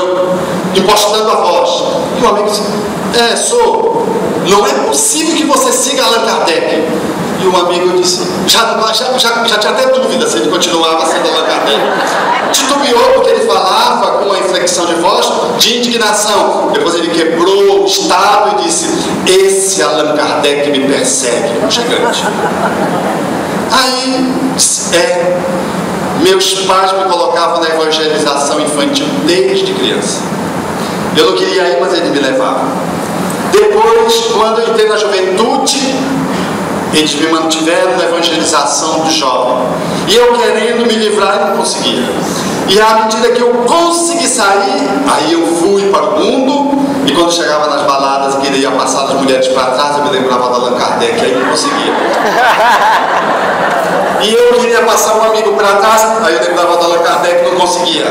impostando a voz. E o amigo disse: sou. Não é possível que você siga Allan Kardec. E o amigo disse, já tinha até dúvida se ele continuava sendo Allan Kardec. Titubeou porque ele falava com uma inflexão de voz de indignação. Depois ele quebrou o estado e disse: esse Allan Kardec me persegue. Um gigante. Aí, meus pais me colocavam na evangelização infantil desde criança. Eu não queria ir, mas ele me levava. Depois, quando eu entrei na juventude, eles me mantiveram na evangelização do jovem. E eu querendo me livrar, eu não conseguia. E à medida que eu consegui sair, aí eu fui para o mundo. E quando chegava nas baladas e queria passar as mulheres para trás, eu me lembrava do Allan Kardec, aí não conseguia. E eu queria passar um amigo para trás, aí eu lembrava do Allan Kardec, não conseguia.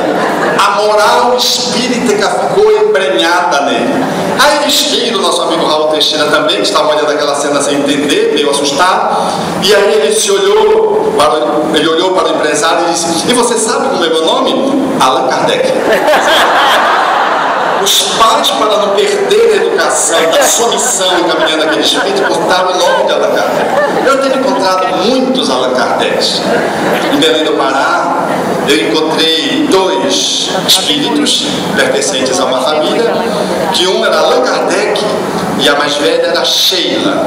A moral espírita ficou emprenhada nele. Aí eles viram, nosso amigo Raul Teixeira também, que estava olhando aquela cena sem entender, meio assustado. E aí ele olhou para o empresário e disse: e você sabe como é meu nome? Allan Kardec. Os pais, para não perder a educação da sua missão encaminhando aquele espírito, botaram o nome de Allan Kardec. Eu tenho encontrado muitos Allan Kardecs. Em Belém do Pará, eu encontrei 2 espíritos pertencentes a uma família, que um era Allan Kardec e a mais velha era Sheila.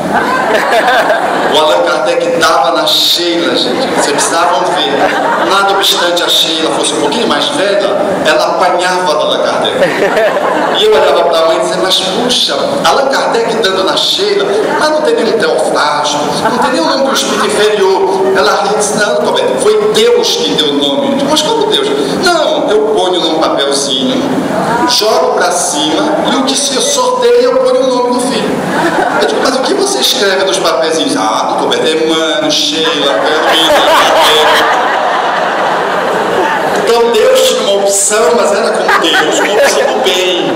O Allan Kardec dava na Sheila, gente. Vocês precisavam ver. Nada obstante a Sheila fosse um pouquinho mais velha, ela apanhava do Allan Kardec. E eu olhava para a mãe e dizia: mas puxa, Allan Kardec dando na Sheila, mas não tem nenhum Teofrasto, não tem nenhum nome do espírito inferior. Ela ria e disse: não, Roberto, foi Deus que deu o nome. Mas como Deus? Não, eu ponho num papelzinho, jogo para cima e o que se eu sorteio eu ponho o nome do filho. Eu digo: mas o que você escreve nos papelzinhos? Ah, doutor Beto, Emmanuel, Sheila, Pedro. Então Deus tinha uma opção, mas era como Deus, uma opção do bem.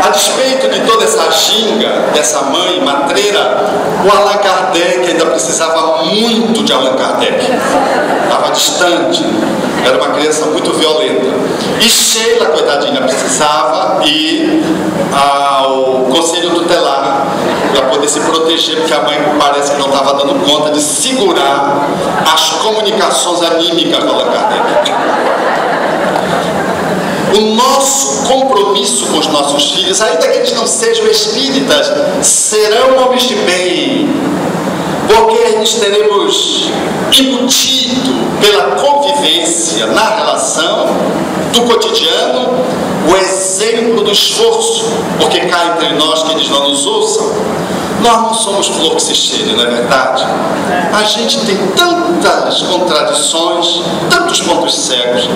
A despeito de toda essa ginga dessa mãe matreira, o Allan Kardec ainda precisava muito de Allan Kardec. Estava distante, era uma criança muito violenta. E Sheila, coitadinha, precisava ir ao conselho tutelar para poder se proteger, porque a mãe parece que não estava dando conta de segurar as comunicações anímicas do Allan Kardec. O nosso compromisso com os nossos filhos, ainda que eles não sejam espíritas, serão homens de bem, porque nós teremos embutido pela convivência na relação do cotidiano o exemplo do esforço, porque cá entre nós que eles não nos ouçam, nós não somos flor que se cheire, não é verdade? A gente tem tantas contradições, tantos pontos cegos.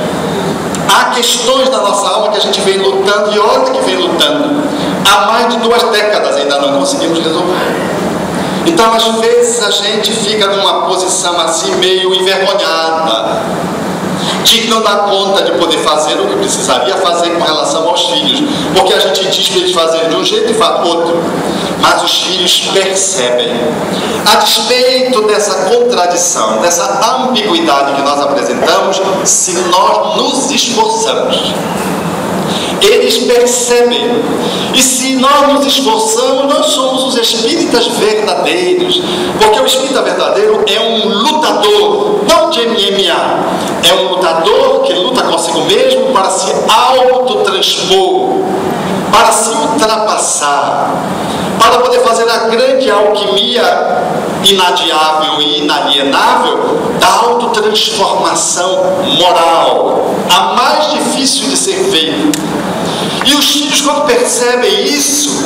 Há questões da nossa alma que a gente vem lutando, e olha que vem lutando, há mais de 2 décadas ainda não conseguimos resolver. Então às vezes a gente fica numa posição assim meio envergonhada, de não dar conta de poder fazer o que precisaria fazer com relação aos filhos, porque a gente diz para eles fazerem de um jeito e faz outro, mas os filhos percebem. A despeito dessa contradição, dessa ambiguidade que nós apresentamos, se nós nos esforçamos, eles percebem. E se nós nos esforçamos, nós somos os espíritas verdadeiros, porque o espírita verdadeiro é um lutador, não de MMA, é um lutador que luta consigo mesmo para se autotranspor, para se ultrapassar, para poder fazer a grande alquimia inadiável e inalienável da autotransformação moral, a mais difícil de ser feita. E os filhos, quando percebem isso,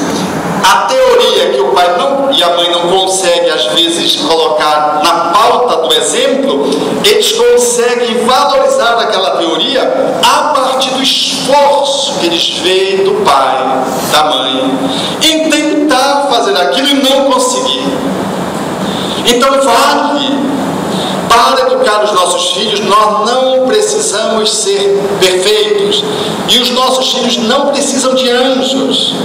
a teoria que o pai e a mãe não conseguem às vezes colocar na pauta do exemplo, eles conseguem valorizar aquela teoria a partir do esforço que eles veem do pai, da mãe, em tentar fazer aquilo e não conseguir. Então vale. Para educar os nossos filhos, nós não precisamos ser perfeitos. E os nossos filhos não precisam de anjos.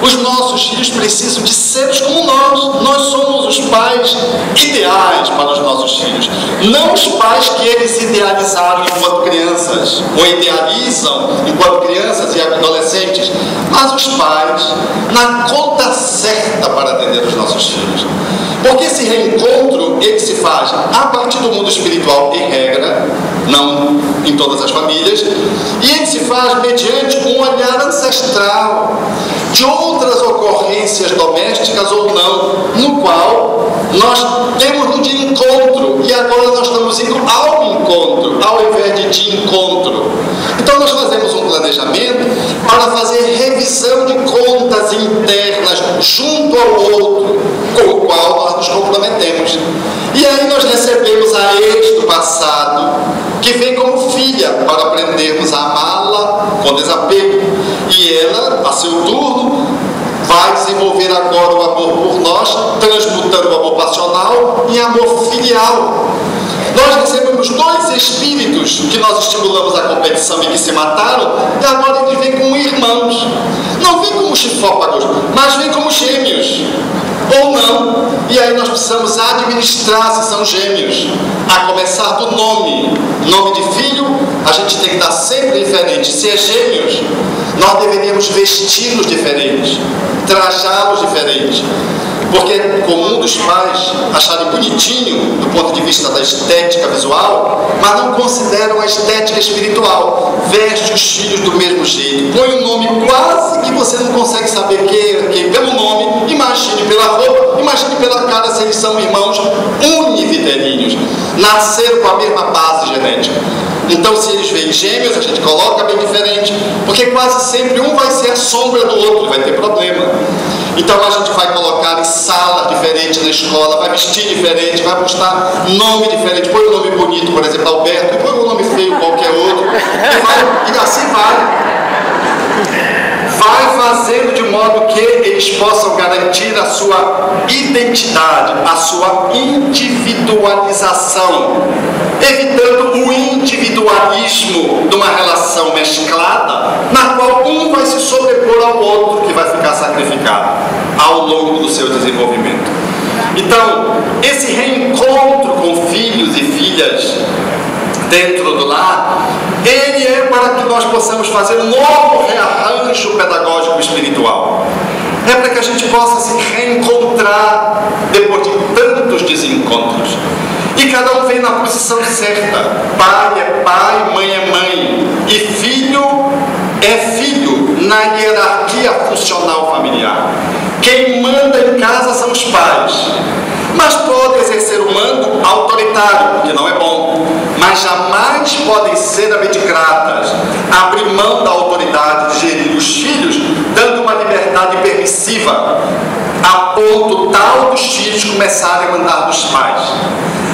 Os nossos filhos precisam de seres como nós. Nós somos os pais ideais para os nossos filhos. Não os pais que eles idealizaram enquanto crianças, ou idealizam enquanto crianças e adolescentes, mas os pais na conta certa para atender os nossos filhos. Porque esse reencontro, ele se faz a partir do mundo espiritual, em regra, não em todas as famílias, e ele se faz mediante um olhar ancestral de outras ocorrências domésticas ou não, no qual nós temos de encontro, e agora nós estamos indo ao encontro, ao invés de encontro. Então nós fazemos um planejamento para fazer revisão de contas internas junto ao outro, com o qual nós nos comprometemos. E aí nós recebemos a ex do passado, que vem como filha para aprendermos a amá-la com desapego. E ela, a seu turno, vai desenvolver agora o amor por nós, transmutando o amor passional em amor filial. Nós recebemos dois espíritos que nós estimulamos a competição e que se mataram, e agora eles vêm como irmãos. Não vêm como chifópagos, mas vêm como gêmeos. Ou não. E aí nós precisamos administrar se são gêmeos. A começar do nome. Nome de filho, a gente tem que dar sempre diferente. Se é gêmeos, nós deveríamos vesti-los diferentes, trajá-los diferentes. Porque é comum dos pais acharem bonitinho do ponto de vista da estética visual, mas não consideram a estética espiritual. Veste os filhos do mesmo jeito, põe um nome quase que você não consegue saber quem pelo nome, imagine pela roupa, imagine pela cara se eles são irmãos univiterinhos, nasceram com a mesma base genética. Então, se eles vêm gêmeos, a gente coloca bem diferente, porque quase sempre um vai ser a sombra do outro, vai ter problema. Então a gente vai colocar em sala diferente na escola, vai vestir diferente, vai postar nome diferente, põe um nome bonito, por exemplo, Alberto, e põe um nome feio qualquer outro, e assim vai. Vai fazendo de modo que eles possam garantir a sua identidade, a sua individualização, evitando o individualismo de uma relação mesclada, na qual um vai se sobrepor ao outro, que vai ficar sacrificado ao longo do seu desenvolvimento. Então, esse reencontro com filhos e filhas dentro do lar, ele é para que nós possamos fazer um novo rearranjo pedagógico espiritual. É para que a gente possa se reencontrar depois de tantos desencontros. E cada um vem na posição certa. Pai é pai, mãe é mãe. E filho é filho na hierarquia funcional familiar. Quem manda em casa são os pais. Mas pode exercer o mando autoritário, que não é bom. Mas jamais podem ser abdicadas, abrir mão da autoridade de gerir os filhos, dando uma liberdade permissiva, a ponto tal dos filhos começarem a mandar dos pais,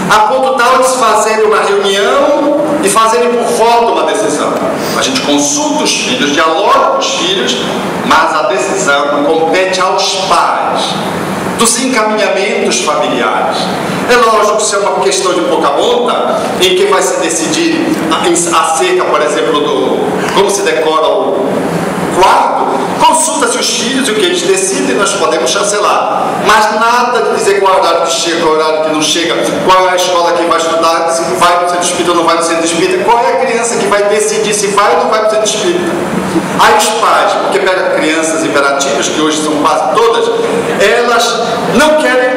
a ponto tal de se fazerem uma reunião e fazerem por voto uma decisão. A gente consulta os filhos, dialoga com os filhos, mas a decisão compete aos pais dos encaminhamentos familiares. É lógico que isso é uma questão de pouca monta, em que vai se decidir acerca, por exemplo, do como se decora o quarto, consulta-se os filhos e o que eles decidem, nós podemos chancelar. Mas nada de dizer qual é o horário que chega, qual é o horário que não chega, qual é a escola que vai estudar, se vai no centro espírita ou não vai no centro espírita, qual é a criança que vai decidir se vai ou não vai no centro espírita. Aí os pais, porque pega crianças hiperativas, que hoje são quase todas, elas não querem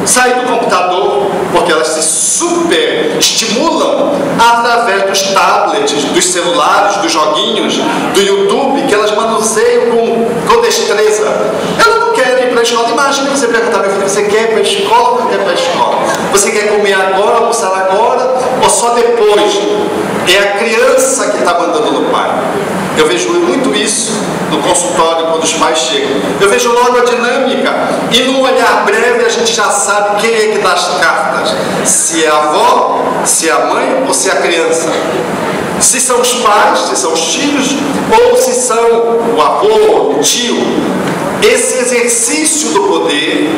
sair do computador, porque elas se super estimulam através dos tablets, dos celulares, dos joguinhos, do YouTube, que elas manuseiam com destreza. Elas não querem ir para a escola. Imagina você perguntar, meu filho, você quer ir para a escola ou não quer ir para a escola? Você quer comer agora, almoçar agora, ou só depois? É a criança que está mandando no pai. Eu vejo muito isso no consultório quando os pais chegam. Eu vejo logo a dinâmica e num olhar breve a gente já sabe quem é que dá as cartas. Se é a avó, se é a mãe ou se é a criança. Se são os pais, se são os filhos ou se são o avô, o tio. Esse exercício do poder,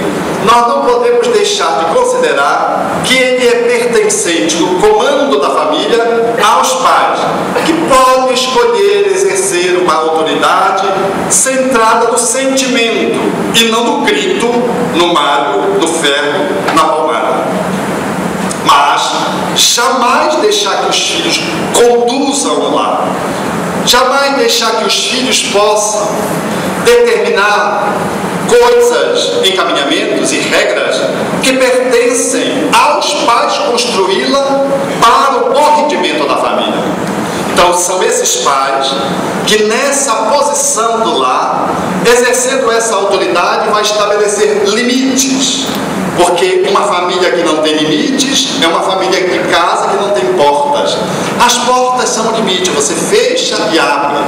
nós não podemos deixar de considerar que ele é pertencente no comando da família aos pais, que podem escolher exercer uma autoridade centrada no sentimento. que os filhos conduzam o lar. Jamais deixar que os filhos possam determinar coisas, encaminhamentos e regras que pertencem aos pais construí-la para o bom rendimento da família. Então são esses pais que nessa posição do lar, exercendo essa autoridade, vai estabelecer limites. Porque uma família que não tem limites é uma família de casa que não tem portas. As portas são o limite, você fecha e abre.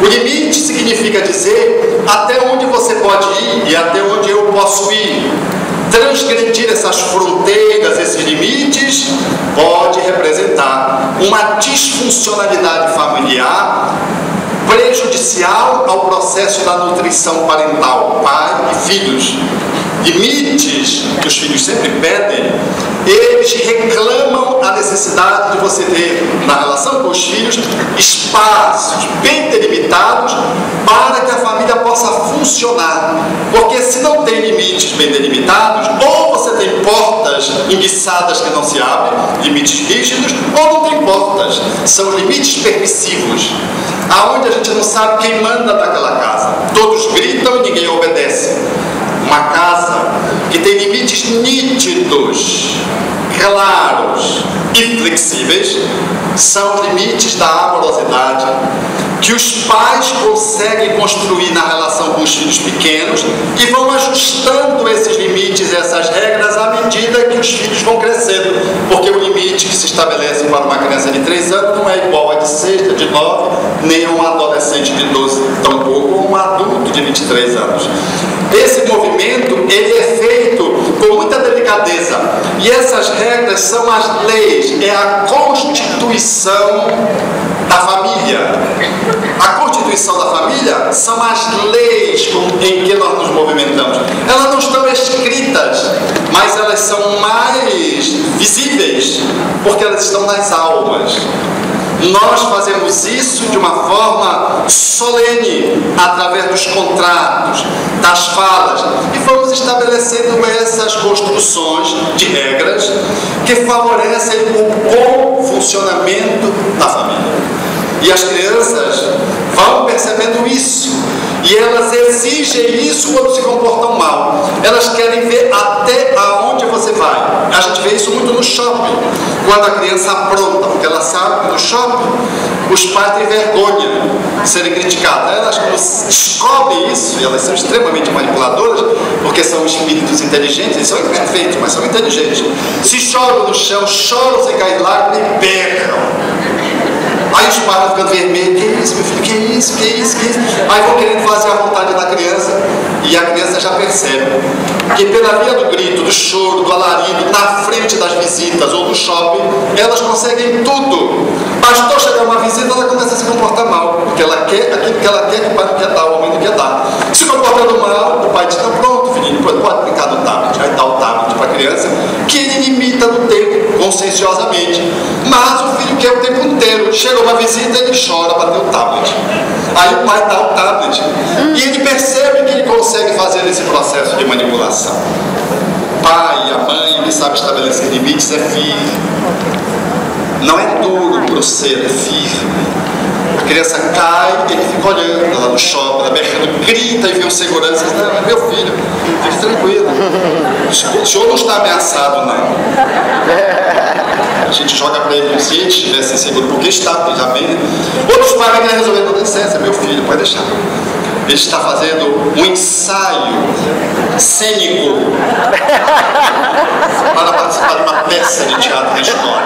O limite significa dizer até onde você pode ir e até onde eu posso ir. Transgredir essas fronteiras, esses limites, pode representar uma disfuncionalidade familiar prejudicial ao processo da nutrição parental, pai e filhos. Limites que os filhos sempre pedem, eles reclamam a necessidade de você ter, na relação com os filhos, espaços bem delimitados para que a família possa funcionar. Porque se não tem limites bem delimitados, ou você tem portas enguiçadas que não se abrem, limites rígidos, ou não tem portas. São limites permissivos, aonde a gente não sabe quem manda naquela casa. Todos gritam e ninguém obedece. Uma casa que tem limites nítidos, claros e flexíveis são limites da amorosidade que os pais conseguem construir na relação com os filhos pequenos e vão ajustando esses limites, essas regras à medida que os filhos vão crescendo, porque o limite que se estabelece para uma criança de 3 anos não é igual a de 6, de 9, nem a um adolescente de 12, tampouco um adulto de 23 anos. Esse movimento, ele é feito com muita delicadeza, e essas regras são as leis, é a constituição da família. A constituição da família são as leis em que nós nos movimentamos. Elas não estão escritas, mas elas são mais visíveis, porque elas estão nas almas. Nós fazemos isso de uma forma solene, através dos contratos, das falas, e vamos estabelecendo essas construções de regras que favorecem o bom funcionamento da família. E as crianças vão percebendo isso, e elas exigem isso quando se comportam mal. Elas querem ver até aonde você vai. A gente vê isso muito no shopping, quando a criança apronta, porque ela sabe que no shopping os pais têm vergonha de serem criticados. Elas, quando descobrem isso, e elas são extremamente manipuladoras, porque são espíritos inteligentes, eles são imperfeitos, mas são inteligentes. Se jogam no chão, choram sem cair lágrimas e berram. Aí os pais vão ficando vermelhos, que isso, meu filho, que isso? Aí vão querendo fazer a vontade da criança, e a criança já percebe que pela via do grito, do choro, do alarido, na frente das visitas ou do shopping, elas conseguem tudo. Bastou chegar uma visita, ela começa a se comportar mal, porque ela quer aquilo que ela quer, que o pai não quer dar, o homem não quer dar. Se comportando mal, o pai diz, tá pronto, filhinho, pode brincar do tablet. Aí dá o tablet para a criança, que ele limita no tempo, conscienciosamente. Mas o filho quer o tempo inteiro. Chega uma visita, ele chora para ter o tablet. Aí o pai dá o tablet. E ele percebe que ele consegue fazer esse processo de manipulação. O pai, a mãe, que sabe estabelecer limites, é firme. Não é duro, grosseiro, é firme. A criança cai, ele fica olhando lá no shopping, ela berrando, grita e vê o segurança e diz, não, é meu filho, fique tranquilo. O senhor não está ameaçado, não. A gente joga para ele, se ele estivesse inseguro, porque está, porque já vem. Outros pais querem resolver, não, licença, meu filho, pode deixar. Ele está fazendo um ensaio cênico para participar de uma peça de teatro na escola.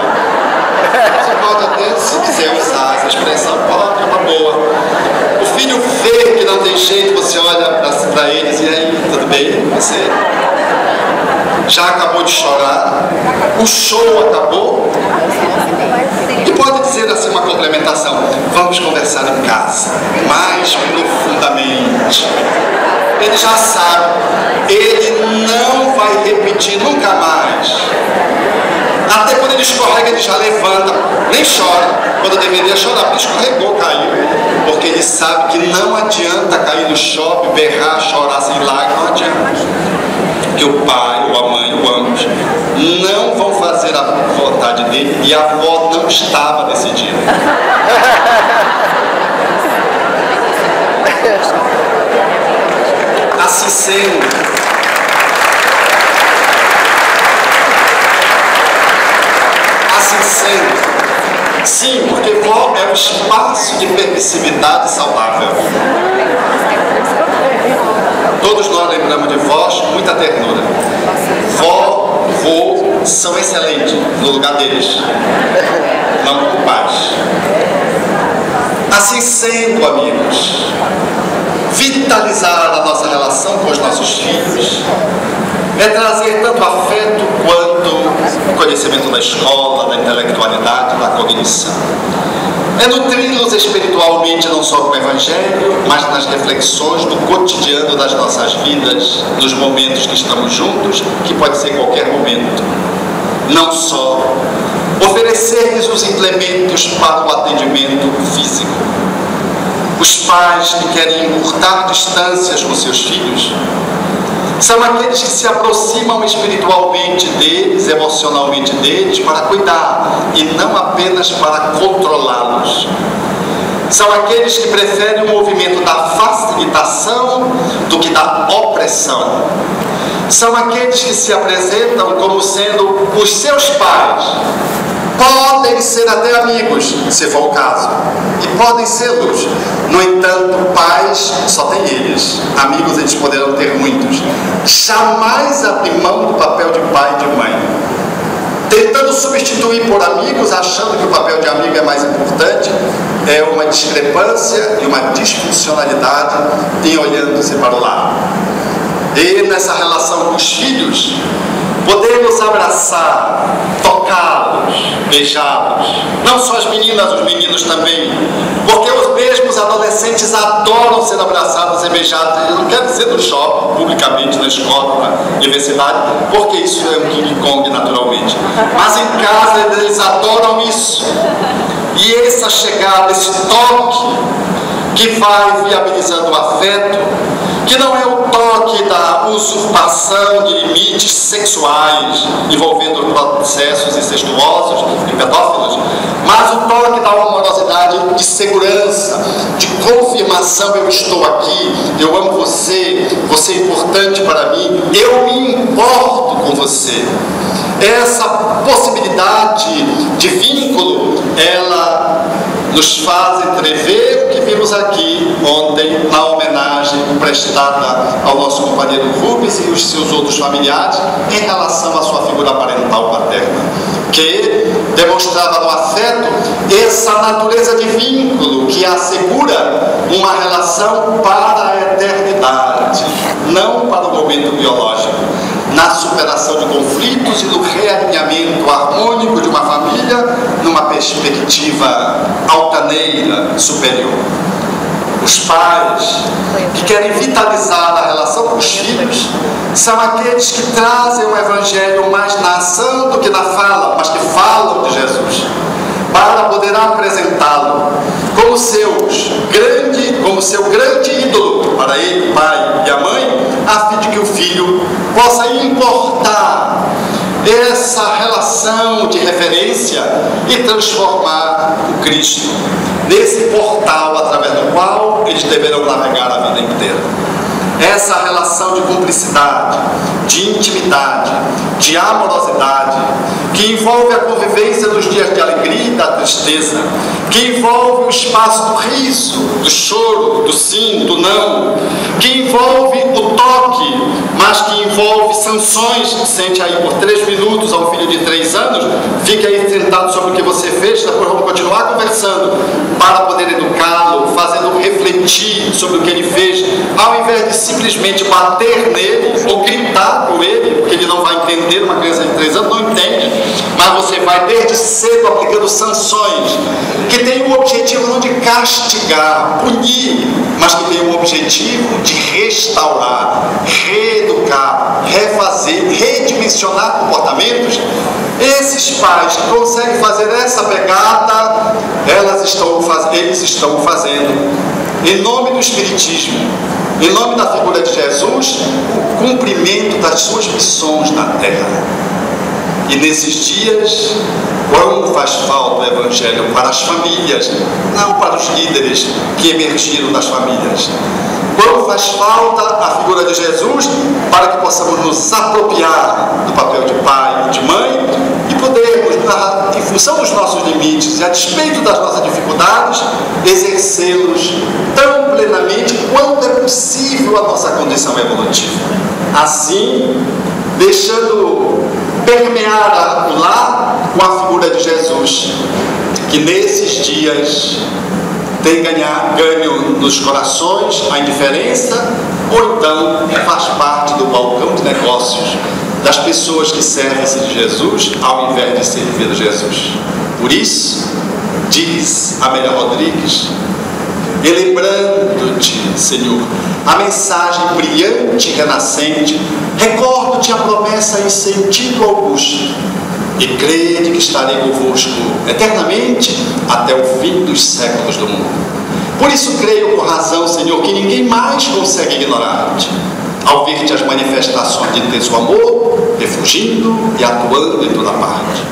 Você pode até, se quiser usar essa expressão, pode, é uma boa. O filho vê que não tem jeito, você olha para ele e diz, e aí, tudo bem? Você já acabou de chorar? O show acabou? E pode dizer assim uma complementação, vamos conversar em casa, mais profundamente. Ele já sabe, ele não vai repetir nunca mais. Até quando ele escorrega, ele já levanta, nem chora. Quando deveria chorar, porque escorregou, caiu. Porque ele sabe que não adianta cair no shopping, berrar, chorar sem lágrimas, não adianta. que o pai ou a mãe ou ambos não vão fazer a vontade dele e a avó não estava nesse dia. Assim sendo, sim, porque vó é um espaço de permissividade saudável. Todos nós lembramos de vós com muita ternura. Vó, vô são excelentes no lugar deles, não como pais. Assim sendo, amigos, vitalizar a nossa relação com os nossos filhos é trazer tanto afeto quanto o conhecimento da escola, da intelectualidade, da cognição. É nutri-los espiritualmente não só com o Evangelho, mas nas reflexões do cotidiano das nossas vidas, nos momentos que estamos juntos, que pode ser qualquer momento. Não só oferecer-lhes os implementos para o atendimento físico. Os pais que querem encurtar distâncias com seus filhos são aqueles que se aproximam espiritualmente deles, emocionalmente deles, para cuidar e não apenas para controlá-los. São aqueles que preferem o movimento da facilitação do que da opressão. São aqueles que se apresentam como sendo os seus pais. Podem ser até amigos, se for o caso, e podem ser-los. No entanto, pais só tem eles. Amigos eles poderão ter muitos. Jamais abrir mão do papel de pai e de mãe, tentando substituir por amigos, achando que o papel de amigo é mais importante. É uma discrepância e uma disfuncionalidade em olhando-se para o lado. E nessa relação com os filhos, podemos abraçar, tocá-los, beijá-los. Não só as meninas, os meninos também. Porque os mesmos adolescentes adoram ser abraçados e beijados. Eu não quero dizer no shopping, publicamente, na escola, na universidade, porque isso é um King Kong naturalmente. Mas em casa eles adoram isso. E essa chegada, esse toque, que vai viabilizando o afeto, que não é o toque da usurpação de limites sexuais envolvendo processos incestuosos e pedófilos, mas o toque da amorosidade de segurança, de confirmação: eu estou aqui, eu amo você, você é importante para mim, eu me importo com você. Essa possibilidade de vínculo, ela nos faz entrever o que vimos aqui ontem na homenagem prestada ao nosso companheiro Rubens e os seus outros familiares em relação à sua figura parental paterna, que demonstrava no afeto essa natureza de vínculo que assegura uma relação para a eternidade, não para o momento biológico, na superação de conflitos e no realinhamento harmônico de uma família numa perspectiva altaneira, superior. Os pais que querem vitalizar a relação com os filhos são aqueles que trazem o Evangelho mais na ação do que na fala, mas que falam de Jesus, para poder apresentá-lo como seu grande ídolo para ele, o pai e a mãe, a fim de que o filho possa importar essa relação de referência e transformar o Cristo nesse portal através do qual eles deverão navegar a vida inteira. Essa relação de cumplicidade, de intimidade, de amorosidade, que envolve a convivência dos dias de alegria e da tristeza, que envolve o espaço do riso, do choro, do sim, do não, que envolve o toque, mas que envolve sanções. Sente aí por 3 minutos a um filho de 3 anos, fique aí sentado sobre o que você fez, depois vamos continuar conversando, para poder educá-lo, fazendo refletir sobre o que ele fez, ao invés de simplesmente bater nele ou gritar com ele, porque ele não vai entender. Uma criança de 3 anos não entende, mas você vai desde cedo aplicando sanções que tem o objetivo não de castigar, punir, mas que tem o objetivo de restaurar, reeducar, refazer, redimensionar comportamentos. Esses pais que conseguem fazer essa pegada, eles estão fazendo em nome do Espiritismo, em nome da figura de Jesus, o cumprimento das suas missões na terra. E nesses dias, quão faz falta o Evangelho para as famílias, não para os líderes que emergiram das famílias. Quão faz falta a figura de Jesus para que possamos nos apropriar do papel de pai e de mãe e podermos, em função dos nossos limites e a despeito das nossas dificuldades, exercê-los tão plenamente quanto é possível a nossa condição evolutiva. Assim, deixando permear o lar com a figura de Jesus, que nesses dias tem ganho nos corações a indiferença, ou então faz parte do balcão de negócios das pessoas que servem-se de Jesus ao invés de servir a Jesus. Por isso, diz Amélia Rodrigues, relembrando-te, Senhor, a mensagem brilhante e renascente, recordo-te a promessa em sentido augusto, e crede que estarei convosco eternamente até o fim dos séculos do mundo. Por isso creio com razão, Senhor, que ninguém mais consegue ignorar-te, ao ver-te as manifestações de teu amor, refugindo e atuando em toda parte.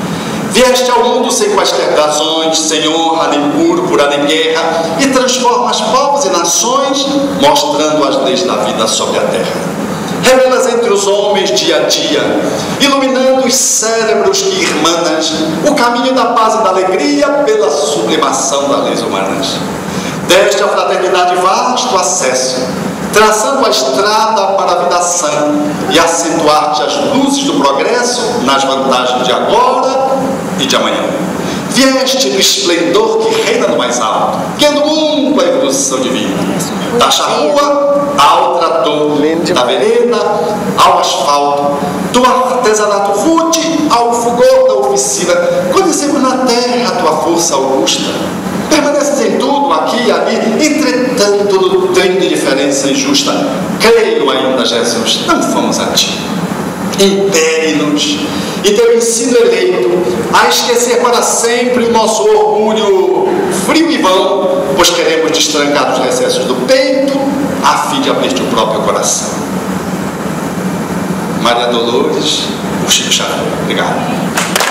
Vieste ao mundo sem quaisquer razões, sem honra, nem púrpura, nem guerra, e transformas povos e nações, mostrando as leis da vida sobre a terra. Revelas entre os homens dia a dia, iluminando os cérebros que irmanas, o caminho da paz e da alegria pela sublimação das leis humanas. Deste à fraternidade vasto acesso, traçando a estrada para a vida sã e acentuar-te as luzes do progresso nas vantagens de agora e de amanhã. Vieste do esplendor que reina no mais alto, guiando o mundo à evolução divina. Da charrua ao trator, da vereda ao asfalto, do artesanato rude ao fulgor da oficina. Conhecemos na terra a tua força augusta. Permaneces em tudo, aqui e ali, entretanto no trem de diferença injusta. Creio ainda, Jesus, não fomos a ti. Impere-nos e teu ensino eleito a esquecer para sempre o nosso orgulho frio e vão, pois queremos destrancar os recessos do peito a fim de abrir-te o próprio coração. Maria Dolores, o Chico Xavier. Obrigado.